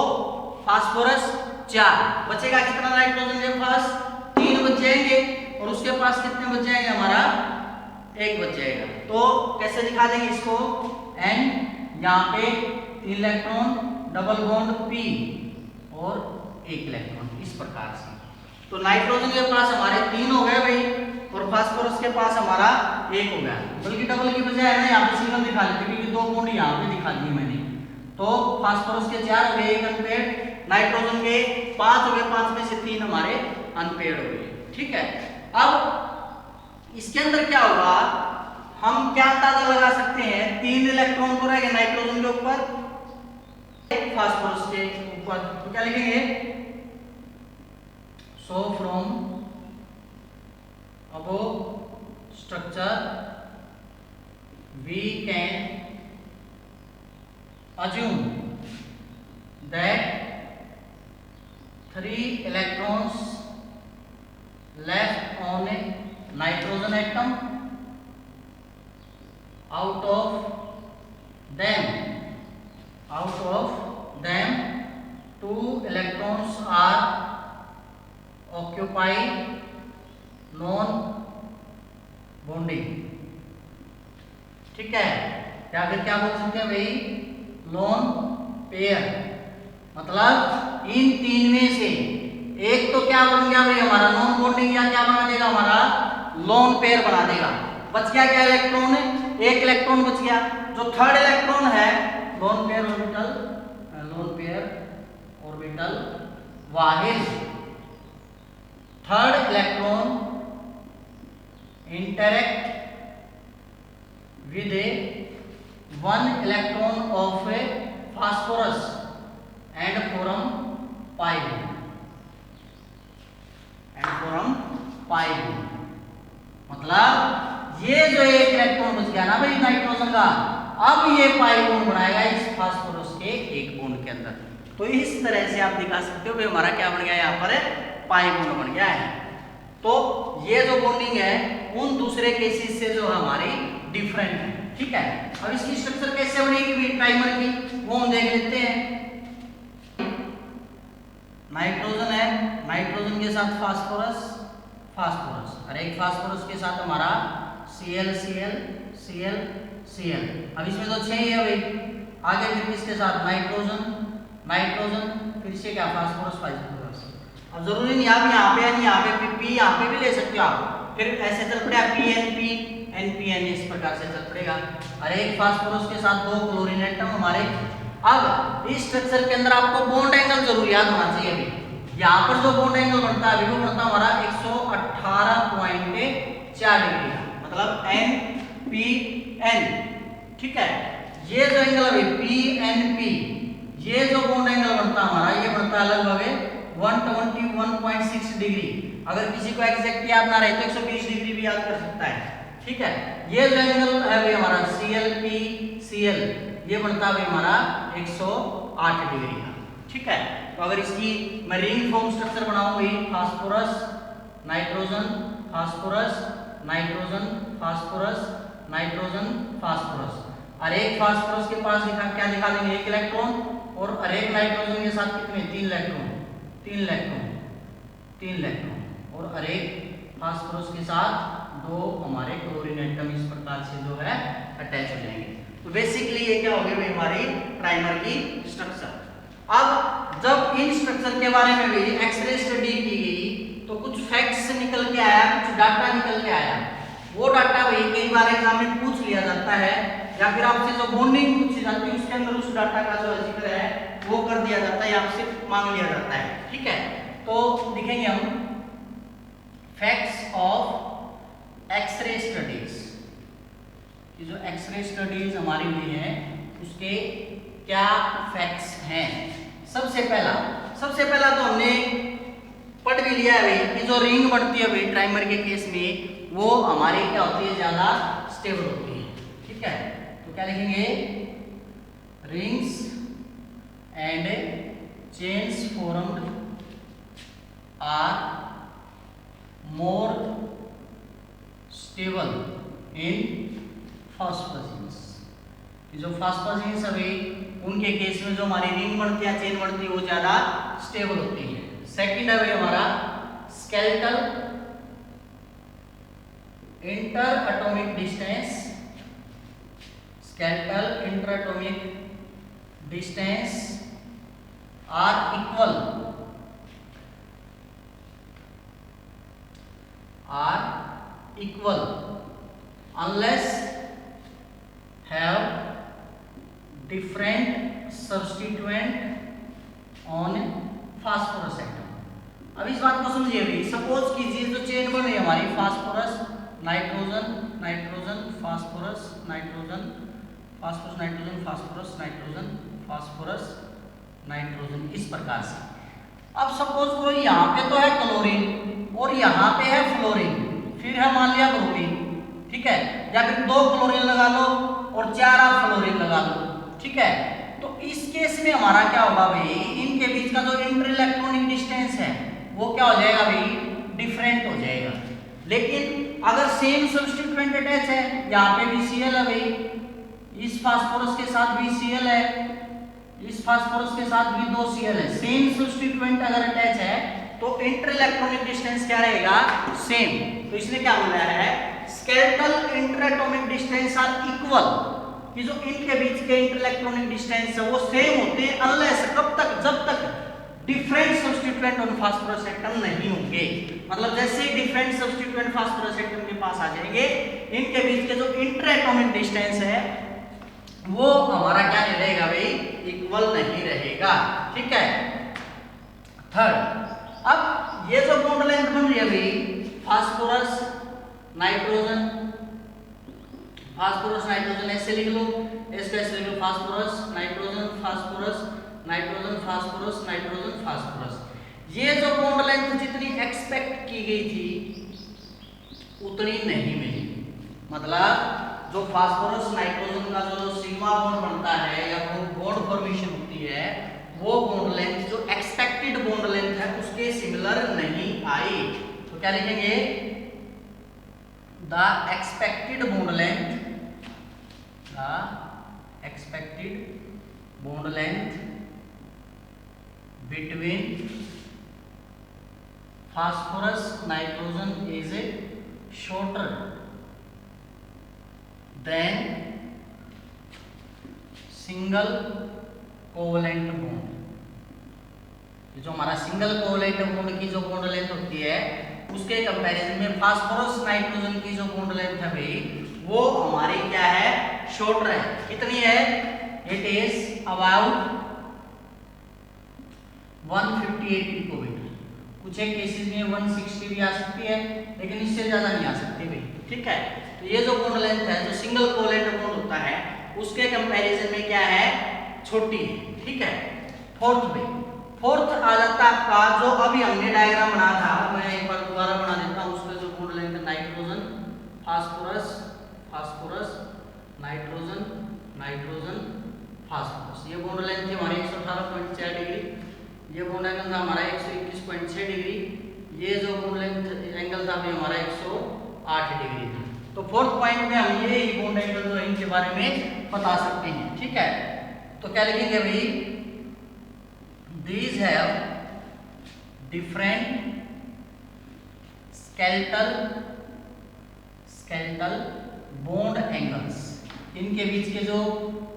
फास्फोरस 4, बचेगा कितना नाइट्रोजन के पास, 3 बच जाएंगे और उसके पास कितने बच जाएंगे हमारा, 1 बच जाएगा। तो कैसे दिखा देंगे इसको, N यहाँ पे 3 इलेक्ट्रॉन, डबल बॉन्ड P और 1 इलेक्ट्रॉन, इस प्रकार से। तो नाइट्रोजन के पास हमारे 3 हो गए भाई और फास्फोरस के पास हमारा 1 हो गया, बल्कि डबल की बजाय है ना यहाँ पे सिंगल दिखा लेते क्योंकि 2 बॉन्ड यहाँ पे दिखा दिए मैंने। तो फास्फोरस के 4 हो गए, 1 अनपेयर्ड, नाइट्रोजन के 5 हो गए, 5 में से 3 हमारे अनपेयर्ड हो गए, ठीक है। अब इसके अंदर क्या होगा, हम क्या अंदाजा लगा सकते हैं, 3 इलेक्ट्रॉन तो रह गए नाइट्रोजन के ऊपर, फास्फोरस के ऊपर, तो क्या लिखेंगे, so from above structure we can assume that 3 electrons left on a nitrogen atom, out of them 2 electrons are occupied non bonding, ठीक है। या फिर क्या बोल सकते हैं भाई, लॉन पेयर, मतलब इन तीन में से एक तो क्या बन गया भाई हमारा नॉन बॉन्डिंग, या क्या बना देगा हमारा लोन पेयर बना देगा। बच गया क्या इलेक्ट्रॉन, एक इलेक्ट्रॉन बच गया। जो थर्ड इलेक्ट्रॉन है lone pair orbital Wahid, third electron interact with a one electron of a phosphorus and form pi bond, मतलब ये जो एक इलेक्ट्रॉन बच गया ना भाई नाइट्रोजन का, अब ये पाई बॉन्ड बनाएगा इस फास्फोरस के एक बॉन्ड के अंदर। तो इस तरह से आप दिखा सकते हो भाई हमारा क्या बन गया यहाँ पर पाई बॉन्ड बन गया है। तो ये जो बॉन्डिंग है उन दूसरे केसेस से जो हमारी डिफरेंट है, ठीक है। अब इसकी स्ट्रक्चर कैसे बनेगी भी ट्राइमर की, वो हम देख लेते हैं। नाइट्रोजन है, नाइट्रोजन के साथ फास्फोरस, और एक फास्फोरस के साथ हमारा Cl अब इसमें तो 6 ही है भाई। आगे फिर किसके साथ नाइट्रोजन, फिर से क्या फास्फोरस। अब जरूरी नहीं आप यहाँ पे P यहाँ पे भी ले सकते हो आप, फिर ऐसे चल पड़ेगा NPN इस प्रकार से चल पड़ेगा। और एक फास्फोरस के साथ 2 क्लोरीन एटम हमारे। अब इस स्ट्रक्चर के अंदर आपको बॉन्ड एंगल जरूर याद होना चाहिए। अभी यहाँ पर जो बॉन्ड एंगल बनता है वो बनता है हमारा 118.4 डिग्री का, मतलब NPN, ठीक है। ये जो एंगल है PNP, ये जो बॉन्ड एंगल बनता है हमारा, ये बनता है लगभग 121.6 डिग्री। अगर किसी को एग्जैक्ट याद ना रहे तो 120 डिग्री भी याद कर सकता है, ठीक है। ये जो एंगल है भाई हमारा ClPCl, ये बनता है भाई हमारा 108 डिग्री का, ठीक है। तो अगर इसकी मैं रिंग फॉर्म स्ट्रक्चर बनाऊंगी, फास्फोरस नाइट्रोजन फास्फोरस, और एक फास्फोरस के पास क्या दिखा देंगे एक इलेक्ट्रॉन, और एक नाइट्रोजन के साथ कितने 3 इलेक्ट्रॉन, और एक फास्फोरस के साथ 2 हमारे क्लोरीन एटम इस प्रकार से जो है अटैच हो जाएंगे। तो बेसिकली ये क्या हो गई भाई हमारी प्राइमर की स्ट्रक्चर। अब जब इन स्ट्रक्चर के बारे में भी एक्सरे स्टडी की गई तो कुछ फैक्ट्स निकल के आया, कुछ डाटा निकल के आया। वो डाटा भाई कई बार एग्जाम में पूछ लिया जाता है, या फिर आपसे जो बॉन्डिंग पूछी जाती है उसके अंदर उस डाटा का जो जिक्र है वो कर दिया जाता है, आपसे मांग लिया जाता है, ठीक है। तो लिखेंगे हम फैक्ट्स ऑफ एक्सरे स्टडीज, कि जो एक्सरे स्टडीज हमारी हुई है उसके क्या फैक्ट्स हैं। सबसे पहला तो हमने पढ़ भी लिया है भाई कि जो रिंग बढ़ती है भाई ट्राइमर के केस में वो हमारी क्या होती है, ज्यादा स्टेबल होती है, ठीक है। तो क्या लिखेंगे, rings and chains formed are more stable in phosphazenes, कि जो फॉस्फोजिन्स है भाई उनके केस में जो हमारी रिंग बढ़ती है, चेन बढ़ती है, वो ज्यादा स्टेबल होती है। सेकंड है भाई हमारा skeletal inter atomic distance are equal unless have different substituent on phosphorus atom। अब इस बात को समझिए भी, सपोज कीजिए जो चेन बन रही है हमारी फास्फोरस नाइट्रोजन फास्फोरस नाइट्रोजन इस प्रकार से। अब सपोज करो यहाँ पे तो है क्लोरीन और यहाँ पे है फ्लोरीन, फिर है मान लिया ब्रोमीन, ठीक है, या फिर 2 क्लोरीन लगा लो और 4 आप फ्लोरीन लगा लो, ठीक है। तो इस केस में हमारा क्या होगा भाई, इनके बीच का जो इंटर इलेक्ट्रॉनिक डिस्टेंस है वो क्या हो जाएगा भाई, डिफरेंट हो जाएगा। लेकिन अगर सेम सब्स्टिट्यूएंट अटैच है, यहाँ पे भी Cl है भाई, इस फास्फोरस के साथ भी Cl है, इस फास्फोरस के साथ भी 2 Cl है, सेम सब्स्टिट्यूएंट अगर अटैच है तो इंटर इलेक्ट्रॉनिक डिस्टेंस क्या रहेगा, सेम। तो इसने क्या बोला है, skeletal inter atomic distance are equal कि जो इनके बीच के इंटरइलेक्ट्रॉनिक डिस्टेंस है वो सेम होते हैं, अनलेस कब तक, जब तक different substituent on phosphorus atom नहीं होंगे। मतलब जैसे ही डिफरेंट सब्स्टिट्यूएंट फास्फोरस एटम के पास आ जाएंगे, इनके बीच के जो इंटरएटॉमिक डिस्टेंस है वो हमारा क्या नहीं रहेगा भाई, इक्वल नहीं रहेगा। ठीक है। थर्ड, अब ये जो बॉन्ड लेंथ बन रही है भाई, फास्फोरस नाइट्रोजन, फास्फोरस नाइट्रोजन ऐसे लिख लो, इसका ऐसे लिख लो, phosphorus nitrogen, phosphorus nitrogen, phosphorus nitrogen, phosphorus. ये जो बॉन्ड लेंथ जितनी एक्सपेक्ट की गई थी उतनी नहीं मिली। मतलब जो फास्फोरस नाइट्रोजन का जो सिग्मा बॉन्ड बनता है या वो बॉन्ड फॉर्मेशन होती है, वो बॉन्ड लेंथ जो एक्सपेक्टेड बॉन्ड लेंथ है उसके सिमिलर नहीं आई। तो क्या लिखेंगे, the expected bond length, the expected bond length between phosphorus nitrogen is shorter than single covalent bond. जो हमारा सिंगल कोवलेंट बॉन्ड की जो बॉन्ड लेंथ होती है उसके कंपैरिजन में फास्फोरस नाइट्रोजन की जो बॉन्ड लेंथ है भाई वो हमारी क्या है, शॉर्टर है। कितनी है, इट इज अबाउट 158 पिकोमीटर। कुछ एक केसेस में 160 भी आ सकती है, लेकिन इससे ज्यादा नहीं आ सकती भाई। ठीक है। तो ये जो बॉन्ड लेंथ है, जो सिंगल कोवलेंट बॉन्ड होता है उसके कंपैरिजन में क्या है, छोटी है। ठीक है। फोर्थ में, फोर्थ आ जाता है आपका जो अभी हमने डायग्राम बना था, मैं एक बार दोबारा बना देता हूँ। उसका जो bond length nitrogen phosphorus, phosphorus nitrogen, nitrogen phosphorus, ये बॉन्ड लेंथ थी हमारी 118.4 डिग्री। ये बॉन्ड एंगल था हमारा 121.6 डिग्री। ये जो बॉन्ड लेंथ एंगल था हमारा 108 डिग्री था। तो फोर्थ पॉइंट में हम ये बॉन्ड एंगल जो है इनके बारे में बता सकते हैं। ठीक है। तो क्या लिखेंगे भाई, these have different skeletal bond angles। इनके बीच के जो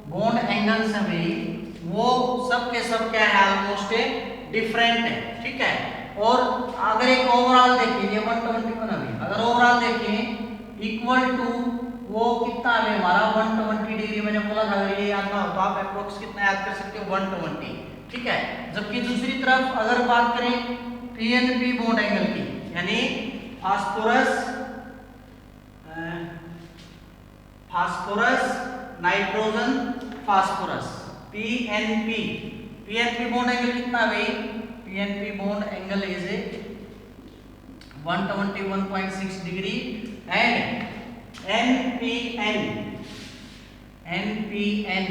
बॉन्ड एंगल्स हैं भाई वो सब के सब क्या है, ऑलमोस्ट डिफरेंट है। ठीक है। और अगर एक ओवरऑल देखिए, ये 121 अभी अगर ओवरऑल देखिए इक्वल टू वो कितना है हमारा 120 डिग्री। मैंने बोला था अगर ये याद ना हो तो आप अप्रोक्स कितना याद कर सकते हो, 120। ठीक है। जबकि दूसरी तरफ अगर बात करें पीएनपी बॉन्ड एंगल की, यानी phosphorus nitrogen phosphorus, PNP, PNP bond angle कितना भाई, PNP bond angle is 121.6 degree and NPN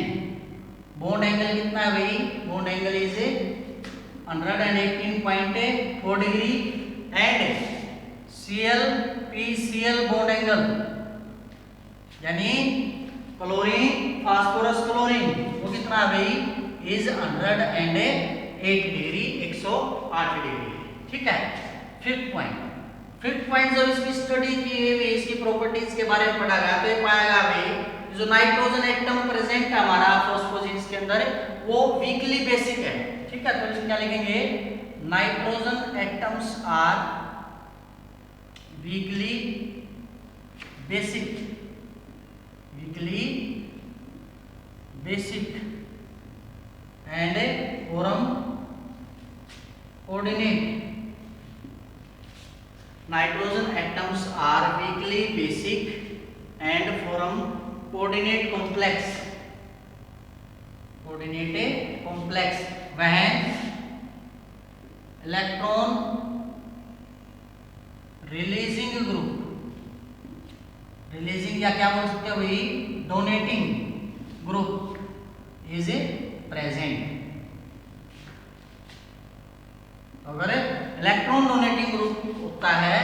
bond angle कितना है भाई, bond angle is 118.4 degree and CL bond angle यानी क्लोरीन फास्फोरस क्लोरीन वो कितना है भाई, इज 108 डिग्री, 108 डिग्री। ठीक है। फिफ्थ पॉइंट जब इसकी स्टडी की हुई, इसकी प्रॉपर्टीज के बारे में पढ़ा गया तो ये पाया गया भाई जो नाइट्रोजन एटम प्रेजेंट है हमारा फॉस्फोजिन्स के अंदर वो वीकली बेसिक है। ठीक है। तो इसमें क्या लिखेंगे, nitrogen atoms are weakly basic, weakly basic and form coordinate. Nitrogen atoms are weakly basic and form coordinate complex, coordinate complex when electron releasing group, releasing या क्या बोल सकते हो भाई, डोनेटिंग ग्रुप इज प्रेजेंट। अगर इलेक्ट्रॉन डोनेटिंग ग्रुप होता है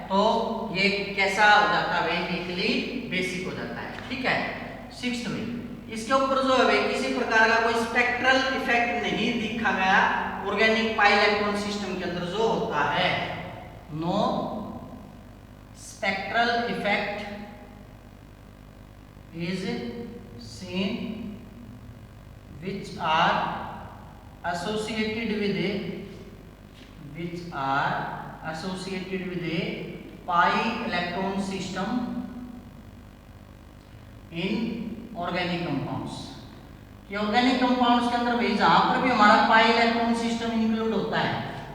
तो ये कैसा हो जाता है भाई, वीकली बेसिक हो जाता है। ठीक है। सिक्स्थ में इसके ऊपर जो है किसी प्रकार का कोई स्पेक्ट्रल इफेक्ट नहीं देखा गया ऑर्गेनिक पाई इलेक्ट्रॉन सिस्टम के अंदर जो होता है, no spectral effect is seen which are associated with a pi electron system in organic compounds। कि ऑर्गेनिक कंपाउंड्स के अंदर भाई जहां पर भी हमारा पाई इलेक्ट्रॉन सिस्टम इंक्लूड होता है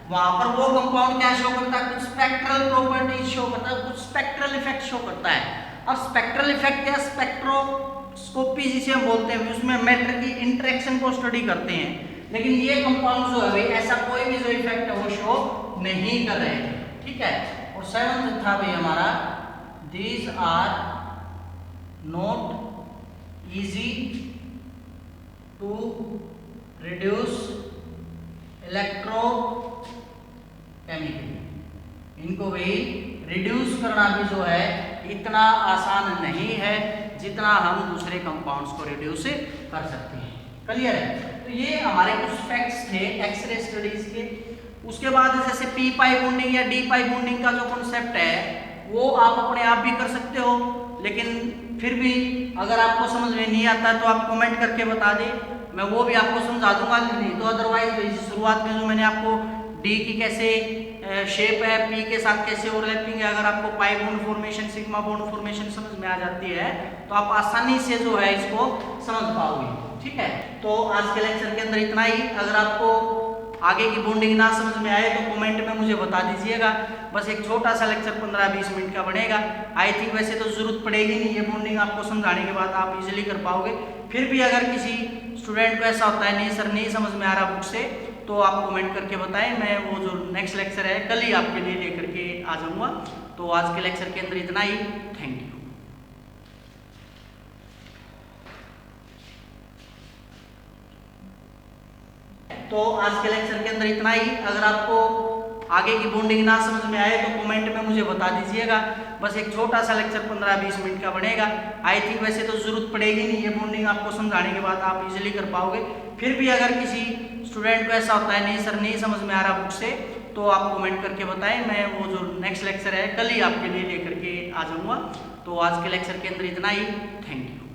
वहां पर वो कंपाउंड क्या शो करता है, कुछ स्पेक्ट्रल प्रॉपर्टीज शो करता है, कुछ स्पेक्ट्रल इफेक्ट शो करता है। अब स्पेक्ट्रल इफेक्ट क्या, स्पेक्ट्रोस्कोपी जिसे हम बोलते हैं, उसमें मैटर की इंटरेक्शन को स्टडी करते हैं, लेकिन ये कंपाउंड जो है भाई ऐसा कोई भी जो इफेक्ट है वो शो नहीं कर रहे थे। ठीक है। और सेवंथ था भाई हमारा these are not easy to reduce electrochemically. इनको भी रिड्यूस करना भी जो है इतना आसान नहीं है जितना हम दूसरे कंपाउंड्स को रिड्यूस कर सकते हैं। क्लियर है। तो ये हमारे कुछ फैक्ट्स थे एक्सरे स्टडीज के। उसके बाद जैसे पी पाई बॉन्डिंग या डी पाई बॉन्डिंग का जो कॉन्सेप्ट है वो आप अपने आप भी कर सकते हो, लेकिन फिर भी अगर आपको समझ में नहीं आता तो आप कमेंट करके बता दें, मैं वो भी आपको समझा दूंगा। नहीं तो अदरवाइज शुरुआत में जो मैंने आपको डी की कैसे शेप है, पी के साथ कैसे ओवरलैपिंग है, अगर आपको pi bond formation, sigma bond formation समझ में आ जाती है तो आप आसानी से जो है इसको समझ पाओगे। ठीक है। तो आज के लेक्चर के अंदर इतना ही। अगर आपको आगे की बॉन्डिंग ना समझ में आए तो कमेंट में मुझे बता दीजिएगा। बस एक छोटा सा लेक्चर 15-20 मिनट का बनेगा। आई थिंक वैसे तो जरूरत पड़ेगी नहीं, ये बॉन्डिंग आपको समझाने के बाद आप इजीली कर पाओगे। फिर भी अगर किसी स्टूडेंट को ऐसा होता है नहीं सर नहीं समझ में आ रहा बुक से, तो आप कमेंट करके बताएं, मैं वो जो नेक्स्ट लेक्चर है कल ही आपके लिए लेकर के आ जाऊँगा। तो आज के लेक्चर के अंदर इतना ही। Thank you. तो आज के लेक्चर के अंदर इतना ही। अगर आपको आगे की बॉन्डिंग ना समझ में आए तो कमेंट में मुझे बता दीजिएगा। बस एक छोटा सा लेक्चर 15-20 मिनट का बनेगा। आई थिंक वैसे तो जरूरत पड़ेगी नहीं, ये बॉन्डिंग आपको समझाने के बाद आप इजीली कर पाओगे। फिर भी अगर किसी स्टूडेंट को ऐसा होता है नहीं सर नहीं समझ में आ रहा बुक से, तो आप कमेंट करके बताएं, मैं वो जो नेक्स्ट लेक्चर है कल ही आपके लिए लेकर के आ जाऊँगा। तो आज के लेक्चर के अंदर इतना ही। Thank you.